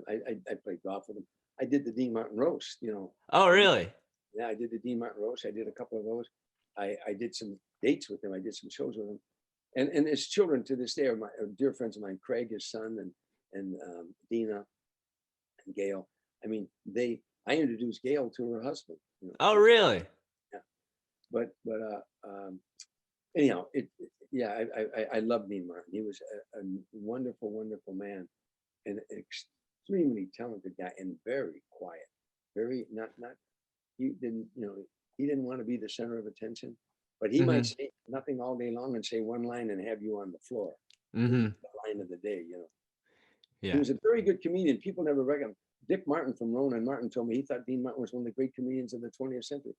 I played golf with him. I did the Dean Martin roast, Oh, really? Yeah, I did the Dean Martin roast. I did a couple of those. I did some dates with him. I did some shows with him. And his children to this day are my dear friends of mine, Craig, his son, and Dina and Gail. I mean, I introduced Gail to her husband. Oh, really? Yeah. But anyhow, I love Dean Martin. He was a wonderful, wonderful man, and an extremely talented guy, and very quiet. Very not. He didn't want to be the center of attention, but he might say nothing all day long and say one line and have you on the floor. The line of the day, Yeah. He was a very good comedian. People never recognize. Dick Martin from Rowan Martin told me he thought Dean Martin was one of the great comedians of the 20th century.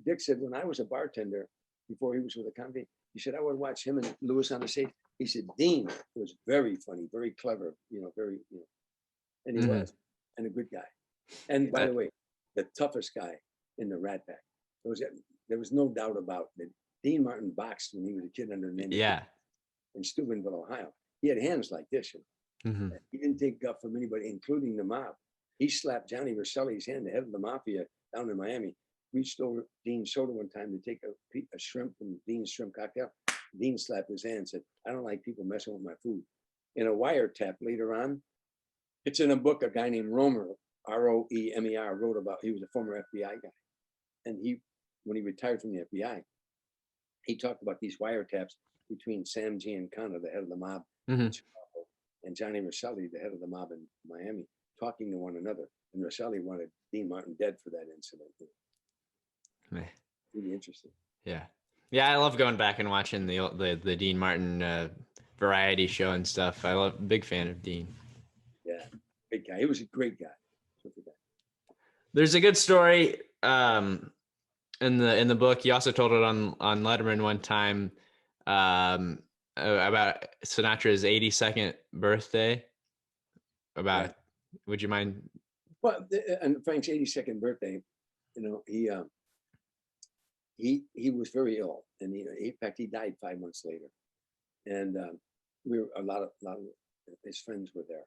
Dick said, when I was a bartender, before he was with the company, he said, I would watch him and Lewis on the stage. He said, Dean was very funny, very clever, and he was, and a good guy. And by the way, the toughest guy in the Rat Pack. There was no doubt about that. Dean Martin boxed when he was a kid under the name in Steubenville, Ohio. He had hands like this. He didn't take guff from anybody, including the mob. He slapped Johnny Rosselli's hand, the head of the mafia down in Miami. Reached over Dean's soda one time to take a shrimp from Dean's shrimp cocktail. Dean slapped his hand and said, I don't like people messing with my food. In a wiretap later on, it's in a book a guy named Romer, Roemer, wrote about. He was a former FBI guy. And when he retired from the FBI, he talked about these wiretaps between Sam Giancana, the head of the mob in Chicago, and Johnny Rosselli, the head of the mob in Miami, talking to one another. And Rosselli wanted Dean Martin dead for that incident. Really interesting. Yeah. I love going back and watching the Dean Martin variety show and stuff. Big fan of Dean. Yeah, big guy. He was a great guy. There's a good story in the book. You also told it on Letterman one time about Sinatra's 82nd birthday. Would you mind? Well, and Frank's 82nd birthday, he was very ill, and in fact he died 5 months later. And a lot of his friends were there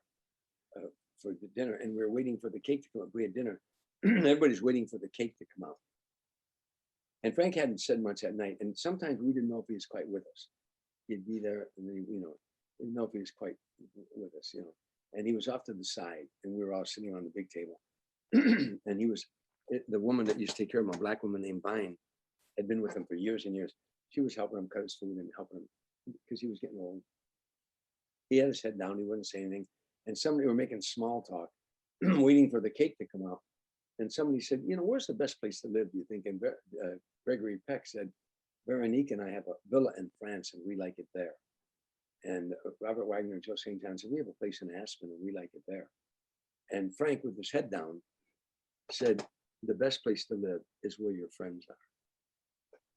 for the dinner, and we were waiting for the cake to come up. We had dinner. Everybody's waiting for the cake to come out. And Frank hadn't said much that night, and sometimes we didn't know if he was quite with us. He'd be there, and then, didn't know if he was quite with us, And he was off to the side, and we were all sitting around the big table. And the woman that used to take care of him, a black woman named Vine, had been with him for years and years. She was helping him cut his food and helping him because he was getting old. He had his head down, he wouldn't say anything. And somebody were making small talk, waiting for the cake to come out. And somebody said, where's the best place to live, do you think? And Gregory Peck said, Veronique and I have a villa in France and we like it there. And Robert Wagner and Joe St. John said, we have a place in Aspen and we like it there. And Frank, with his head down, said, the best place to live is where your friends are.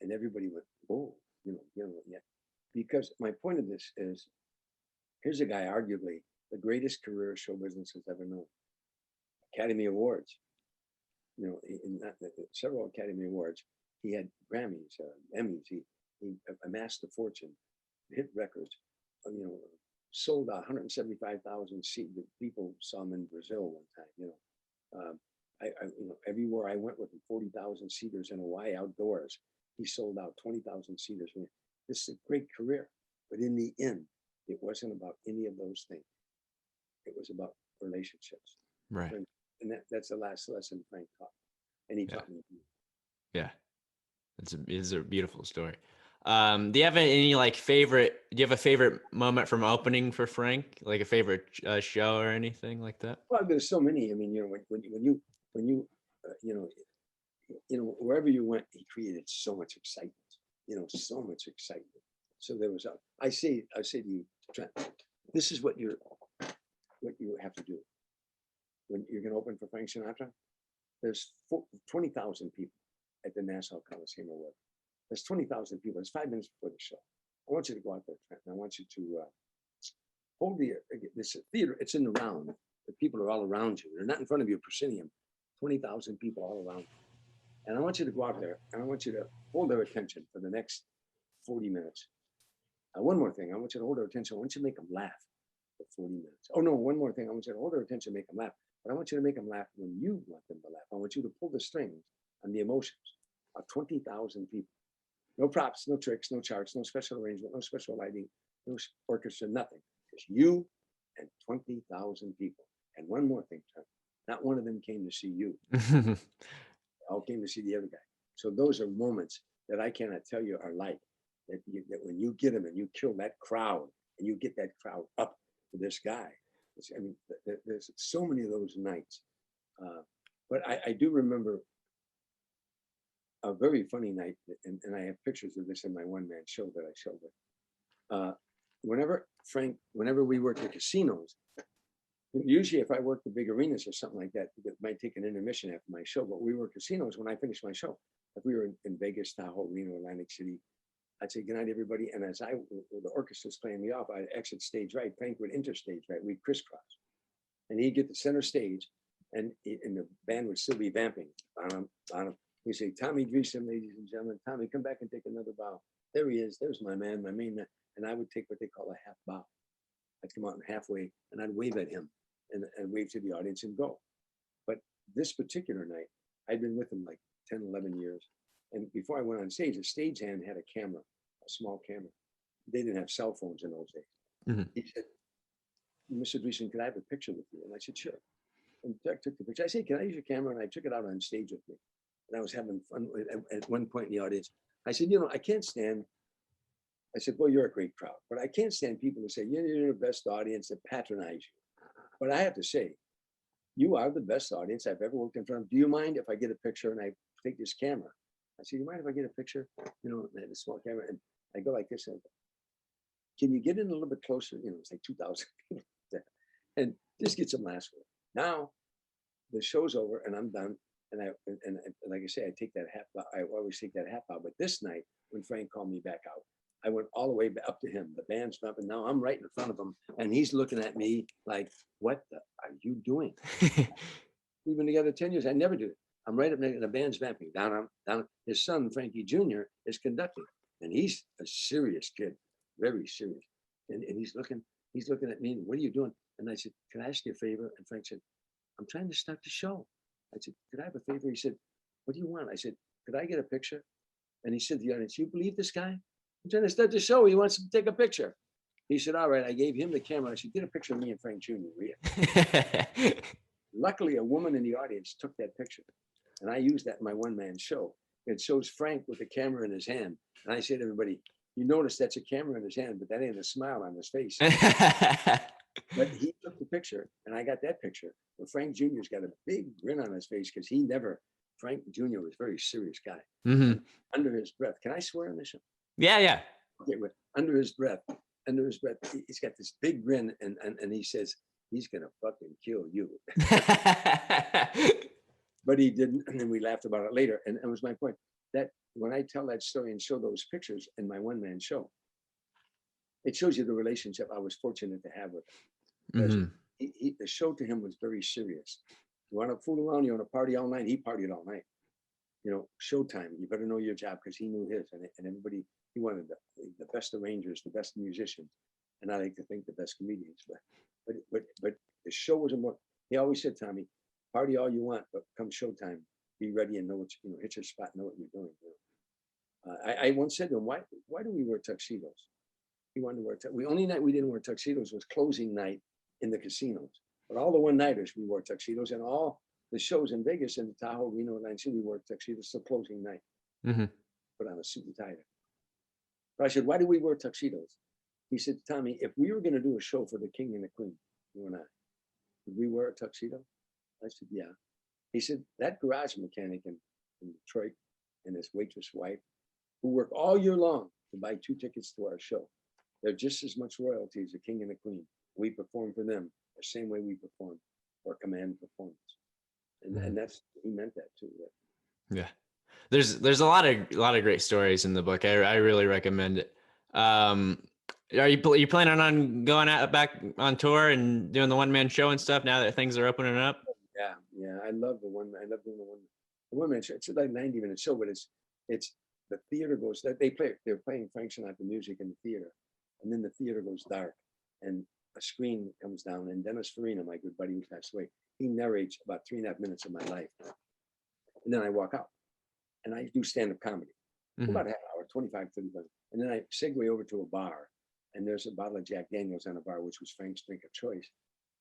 And everybody went, oh, yeah. Because my point of this is, here's a guy, arguably the greatest career show business has ever known. Academy Awards, several Academy Awards. He had Grammys, Emmys. He amassed a fortune, hit records. Sold 175,000 seats. People saw him in Brazil one time. everywhere I went with him, 40,000 seaters in Hawaii outdoors. He sold out 20,000 seaters. This is a great career. But in the end, it wasn't about any of those things. It was about relationships. Right. And that's the last lesson Frank taught. And he taught me. Yeah. It's a beautiful story. Do you have any do you have a favorite moment from opening for Frank? Like a favorite show or anything like that? Well, there's so many. I mean, wherever you went, he created so much excitement, so much excitement. So there was I say to you, Trent, this is what you have to do. When you're going to open for Frank Sinatra, there's 20,000 people at the Nassau Coliseum or whatever. There's 20,000 people. It's 5 minutes before the show. I want you to go out there, Trent, and I want you to hold this theater. It's in the round. The people are all around you. They're not in front of you, proscenium. 20,000 people all around you. And I want you to go out there and I want you to hold their attention for the next 40 minutes. One more thing, I want you to hold their attention. I want you to make them laugh for 40 minutes. Oh no, one more thing. I want you to hold their attention, make them laugh. But I want you to make them laugh when you want them to laugh. I want you to pull the strings on the emotions of 20,000 people. No props, no tricks, no charts, no special arrangement, no special lighting, no orchestra, nothing. It's you and 20,000 people. And one more thing, Chuck, not one of them came to see you. They all came to see the other guy. So those are moments that I cannot tell you are like that when you get them and you kill that crowd and you get that crowd up to this guy. I mean, there's so many of those nights. But I do remember a very funny night, and I have pictures of this in my one-man show that I showed it. Whenever we worked at casinos, usually if I worked the big arenas or something like that, it might take an intermission after my show, but we were casinos when I finished my show. If we were in Vegas, Tahoe, Reno, Atlantic City, I'd say, good night, everybody. And as the orchestra's playing me off, I'd exit stage right. Frank would enter stage right. We'd crisscross. And he'd get to center stage, and the band would still be vamping. He'd say, Tommy Dreesen, ladies and gentlemen. Tommy, come back and take another bow. There he is. There's my man, my main man. And I would take what they call a half bow. I'd come out halfway, and I'd wave at him and wave to the audience and go. But this particular night, I'd been with him like 10, 11 years. And before I went on stage, a stagehand had a camera, a small camera. They didn't have cell phones in those days. Mm-hmm. He said, Mr. Dreesen, could I have a picture with you? And I said, sure. And Jack took the picture. I said, can I use your camera? And I took it out on stage with me. And I was having fun at one point in the audience. I said, I can't stand. I said, well, you're a great crowd, but I can't stand people who say, you're the best audience, that patronize you. But I have to say, you are the best audience I've ever worked in front of. Do you mind if I get a picture and I take this camera? I said, you mind if I get a picture? The small camera. And I go like this. And can you get in a little bit closer? It's like 2,000 people there. And just get some last word. Now, the show's over and I'm done. And like I say, I take that half bow. I always take that half bow. But this night, when Frank called me back out, I went all the way up to him. The band's up, and now I'm right in front of him, and he's looking at me like, "What are you doing?" We've been together 10 years. I never do it. I'm right up there, and the band's vamping down. His son Frankie Jr. is conducting, and he's a serious kid, very serious. And he's looking at me. What are you doing? And I said, "Can I ask you a favor?" And Frank said, "I'm trying to start the show." I said, "Could I have a favor?" He said, "What do you want?" I said, "Could I get a picture?" And he said to the audience, "You believe this guy? I'm trying to start the show. He wants to take a picture." He said, "All right." I gave him the camera. I said, "Get a picture of me and Frank Jr. Luckily, a woman in the audience took that picture. And I used that in my one-man show. It shows Frank with the camera in his hand. And I said to everybody, you notice that's a camera in his hand, but that ain't a smile on his face. But he took the picture, and I got that picture. But Frank Jr.'s got a big grin on his face because Frank Jr. was a very serious guy. Mm-hmm. Under his breath. Can I swear on this show? Yeah. Okay, under his breath, he's got this big grin, and he says, he's going to fucking kill you. But he didn't, and then we laughed about it later. And it was my point, that when I tell that story and show those pictures in my one-man show, it shows you the relationship I was fortunate to have with him. Mm-hmm. The show to him was very serious. You want to fool around, you want to party all night, he partied all night. Showtime, you better know your job, because he knew his, and everybody, he wanted the best arrangers, the best musicians, and I like to think the best comedians. But the show was he always said, Tommy, party all you want, but come showtime, be ready and know what hit your spot, know what you're doing. I once said to him, why do we wear tuxedos? He wanted to wear the only night we didn't wear tuxedos was closing night in the casinos. But all the one-nighters, we wore tuxedos, and all the shows in Vegas and the Tahoe, Reno, Atlantic City, we wore tuxedos till closing night. Mm-hmm. Put on a suit and tie. But I said, why do we wear tuxedos? He said, Tommy, if we were going to do a show for the king and the queen, you and I, would we wear a tuxedo? I said, yeah. He said, that garage mechanic in Detroit and his waitress wife, who work all year long to buy 2 tickets to our show, they're just as much royalty as the king and the queen. We perform for them the same way we perform for command performance. And that's, he meant that too. Right? Yeah. There's a lot of great stories in the book. I really recommend it. Are you planning on going out back on tour and doing the one-man show and stuff now that things are opening up? Yeah. I love doing the one-man show. It's like a 90-minute show, but it's the theater goes, they're playing Frank Sinatra music in the theater, and then the theater goes dark and a screen comes down, and Dennis Farina, my good buddy who passed away, he narrates about 3.5 minutes of my life. And then I walk out and I do stand-up comedy. Mm-hmm. About a half hour, 25, 30 minutes. And then I segue over to a bar, and there's a bottle of Jack Daniels on a bar, which was Frank's drink of choice.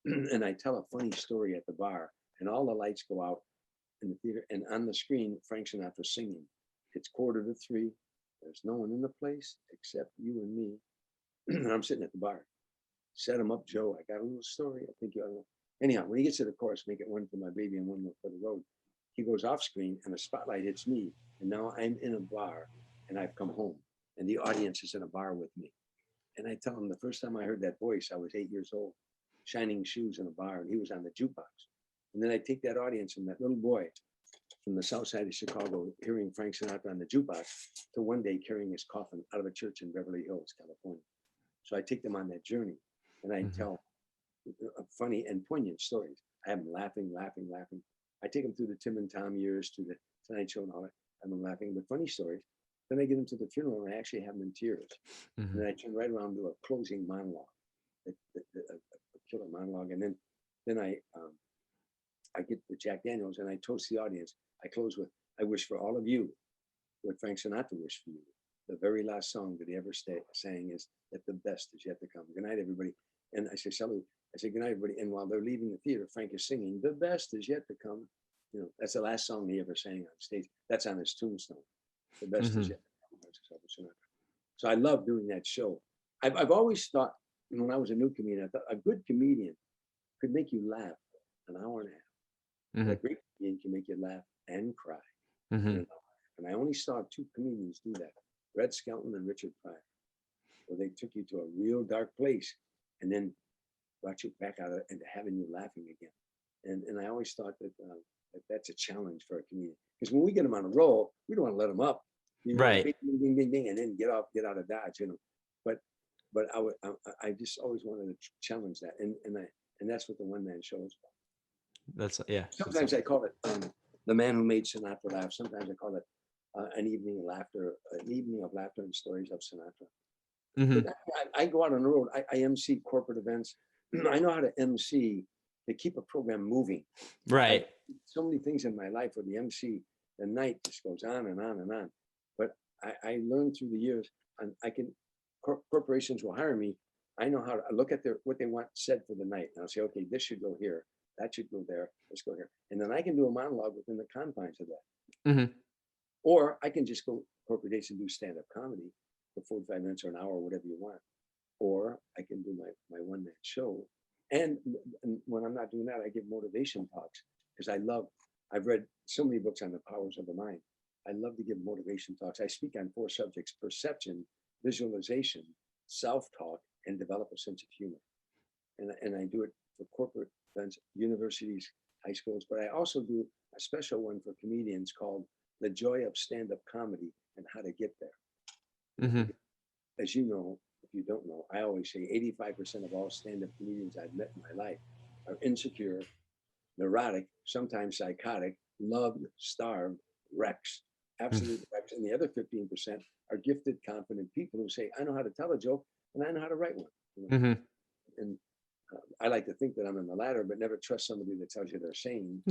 And I tell a funny story at the bar, and all the lights go out in the theater, and on the screen, Frank Sinatra singing. It's 2:45. There's no one in the place except you and me. And I'm sitting at the bar. Set him up, Joe. I got a little story. I think you ought to know. Anyhow, when he gets to the chorus, make it one for my baby and one more for the road. He goes off screen and the spotlight hits me. And now I'm in a bar and I've come home and the audience is in a bar with me. And I tell him the first time I heard that voice, I was 8 years old, shining shoes in a bar, and he was on the jukebox. And then I take that audience and that little boy from the south side of Chicago, hearing Frank Sinatra on the jukebox, to one day carrying his coffin out of a church in Beverly Hills, California. So I take them on that journey and I tell funny and poignant stories. I have them laughing. I take them through the Tim and Tom years, to the Tonight Show and all that. I'm laughing with funny stories. Then I get them to the funeral and I actually have them in tears. And then I turn right around to a closing monologue, a killer monologue. And then I get the Jack Daniels and I toast the audience. I close with, I wish for all of you what Frank Sinatra wished for you. The very last song that he ever sang is that the best is yet to come. Good night, everybody. And I say, salute. I say, good night, everybody. And while they're leaving the theater, Frank is singing, the best is yet to come. You know, that's the last song he ever sang on stage. That's on his tombstone. The best is yet to come. So I love doing that show. I've always thought, when I was a new comedian, I thought a good comedian could make you laugh an hour and a half. But a great comedian can make you laugh and cry. And I only saw 2 comedians do that, Red Skelton and Richard Pryor, where they took you to a real dark place and then brought you back out into having you laughing again. And I always thought that that's a challenge for a comedian, because when we get them on a roll, we don't want to let them up, right? Ding, ding, ding, ding, and then get out of Dodge, But I just always wanted to challenge that, and that's what the one-man show is about. Sometimes I call it the man who made Sinatra laugh. Sometimes I call it an evening of laughter and stories of Sinatra. I go out on the road. I MC corporate events. I know how to MC to keep a program moving. Right. So many things in my life where the MC, the night just goes on and on and on. But I learned through the years, and corporations will hire me. I know how to look at what they want said for the night. And I'll say, okay, this should go here. That should go there. Let's go here. And then I can do a monologue within the confines of that. Or I can just go corporate dates and do stand-up comedy for 45 minutes or an hour, whatever you want. Or I can do my one-man show. And when I'm not doing that, I give motivation talks, because I've read so many books on the powers of the mind. I love to give motivation talks. I speak on 4 subjects: perception, visualization, self-talk, and develop a sense of humor. And I do it for corporate events, universities, high schools, but I also do a special one for comedians called The Joy of Stand-Up Comedy and How to Get There. As you know, if you don't know, I always say 85% of all stand-up comedians I've met in my life are insecure, neurotic, sometimes psychotic, loved, starved wrecks, absolute wrecks. And the other 15% are gifted, confident people who say, I know how to tell a joke and I know how to write one. And I like to think that I'm in the latter, but never trust somebody that tells you they're sane.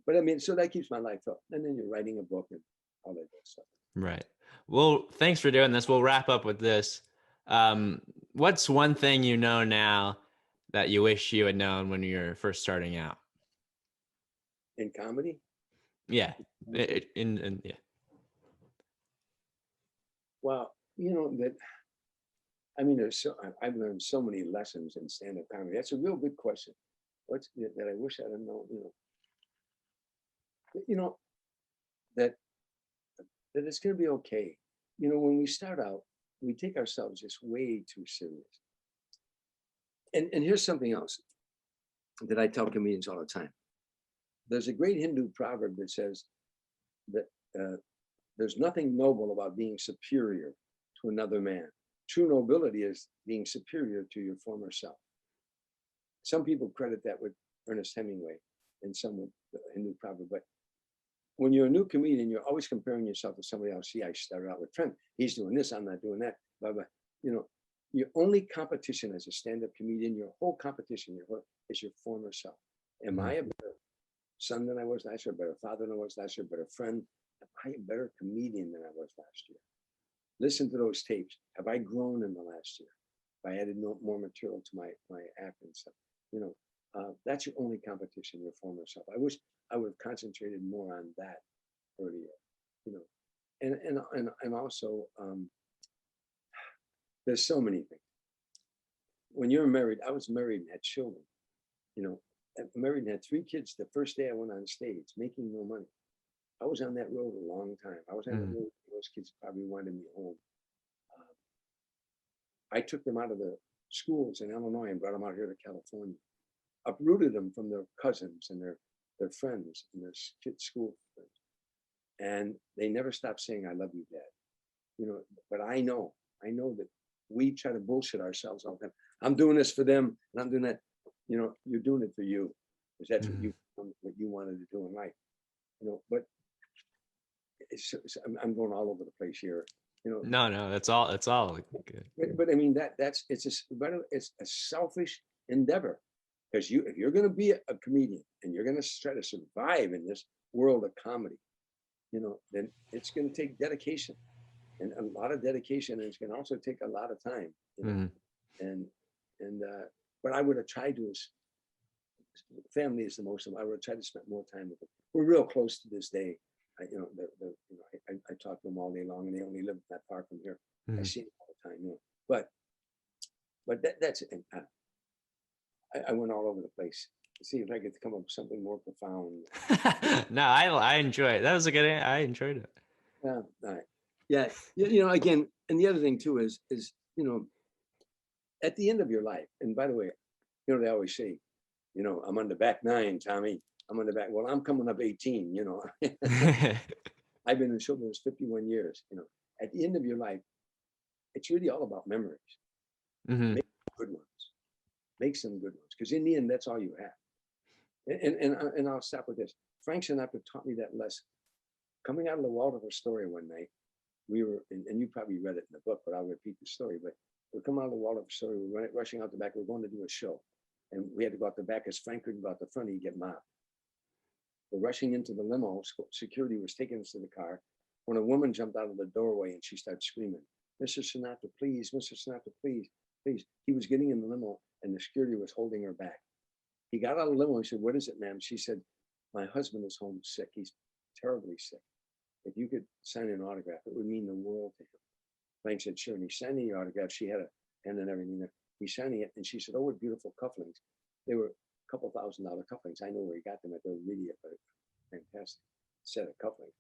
But I mean, so that keeps my life up. And then you're writing a book and all that good stuff. Right. Well, thanks for doing this. We'll wrap up with this. What's one thing you know now that you wish you had known when you were first starting out? In comedy? Yeah. Yeah. Well, you know, that, I mean, I've learned so many lessons in stand-up comedy. That's a real good question. What's that I wish I'd have known, that it's going to be okay. You know, when we start out, we take ourselves just way too serious. And here's something else that I tell comedians all the time. There's a great Hindu proverb that says that there's nothing noble about being superior to another man. True nobility is being superior to your former self. Some people credit that with Ernest Hemingway and some with the Hindu proverb, but when you're a new comedian, you're always comparing yourself to somebody else. See, I started out with Trent. He's doing this. I'm not doing that. Blah, blah. You know, your only competition as a stand-up comedian, your whole competition is your former self. Am I a better son than I was last year? A better father than I was last year? A better friend? Am I a better comedian than I was last year? Listen to those tapes. Have I grown in the last year? Have I added more material to my act and stuff? You know, that's your only competition, your former self. I wish I would have concentrated more on that earlier, you know, and also there's so many things. When you're married, I was married and had children, you know, married and had 3 kids the first day I went on stage, making no money. I was on that road a long time. I was on the road. Those kids probably wanted me home. I took them out of the schools in Illinois and brought them out here to California, uprooted them from their cousins and their friends and their kids' school friends. And they never stopped saying, I love you, Dad. You know, but I know that we try to bullshit ourselves all the time. I'm doing this for them and I'm doing that. You know, you're doing it for you because that's what you wanted to do in life. You know, but I'm going all over the place here. You know, No, it's all good. But I mean it's a selfish endeavor because if you're going to be a comedian and you're going to try to survive in this world of comedy, you know, then it's going to take dedication and a lot of dedication, and it's going to also take a lot of time. You know? And but I would have tried to. Family is the most. I would have tried to spend more time with them. We're real close to this day. I talk to them all day long, and they only live not far from here. I see them all the time, you know. But that's it. I went all over the place to see if I could come up with something more profound. No, I enjoy it. That was a good. I enjoyed it. All right. Yeah. You know, again, and the other thing too is you know, at the end of your life. And by the way, you know, they always say, you know, I'm on the back 9, Tommy. I'm on the back. Well, I'm coming up 18, you know. I've been in show business 51 years, you know. At the end of your life, it's really all about memories. Make good ones. Make some good ones. Because in the end, that's all you have. And I'll stop with this. Frank Sinatra taught me that lesson. Coming out of the Waldorf Astoria one night, we were, and you probably read it in the book, but I'll repeat the story. But we're coming out of the Waldorf Astoria, we're rushing out the back, we're going to do a show. And we had to go out the back because Frank couldn't go out the front, he'd get mobbed. We're rushing into the limo. Security was taking us to the car when a woman jumped out of the doorway and she started screaming, Mr. Sinatra, please, Mr. Sinatra, please, please. He was getting in the limo and the security was holding her back. He got out of the limo and he said, what is it, ma'am? She said, my husband is home sick. He's terribly sick. If you could sign an autograph, it would mean the world to him. Frank said, sure. And he signed the autograph. She had a pen and everything there. He signed it and she said, oh, what beautiful cufflinks. They were a couple $1,000 cufflinks. I know where he got them at. They were really a fantastic set of cufflinks.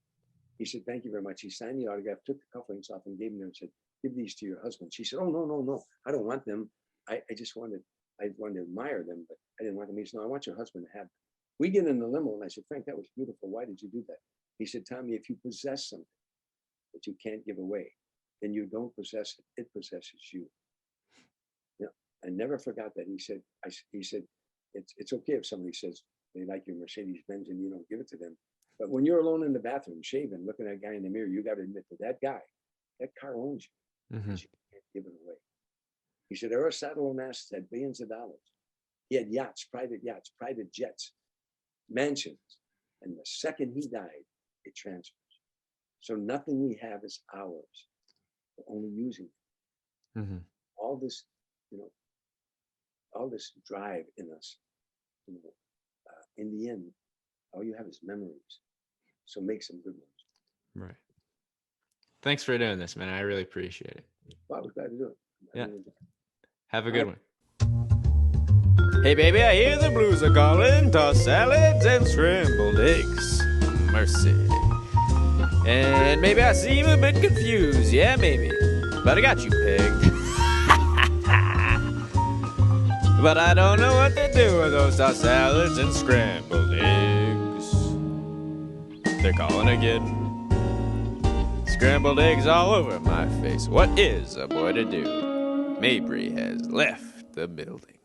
He said, thank you very much. He signed the autograph, took the cufflinks off and gave them to her and said, give these to your husband. She said, oh, no. I don't want them. I wanted to admire them, but I didn't want them. He said, no, I want your husband to have them. We get in the limo and I said, Frank, that was beautiful. Why did you do that? He said, Tommy, if you possess something that you can't give away, then you don't possess it. It possesses you. Yeah, I never forgot that. He said, it's okay if somebody says they like your Mercedes Benz and you don't give it to them. But when you're alone in the bathroom, shaving, looking at that guy in the mirror, you got to admit that car owns you. You can't give it away. He said Aristotle Onassis had billions of dollars. He had yachts, private jets, mansions. And the second he died, it transfers. So nothing we have is ours. We're only using it. Mm-hmm. All this, all this drive in us, in the end, all you have is memories. So make some good ones. Right. Thanks for doing this, man. I really appreciate it. Well, I was glad to do it. Yeah. Have a good one. Hey, baby, I hear the blues are calling. Tossed salads and scrambled eggs. Mercy. And maybe I seem a bit confused. Yeah, maybe. But I got you pegged. But I don't know what to do with those tossed salads and scrambled eggs. They're calling again. Scrambled eggs all over my face. What is a boy to do? Mabry has left the building.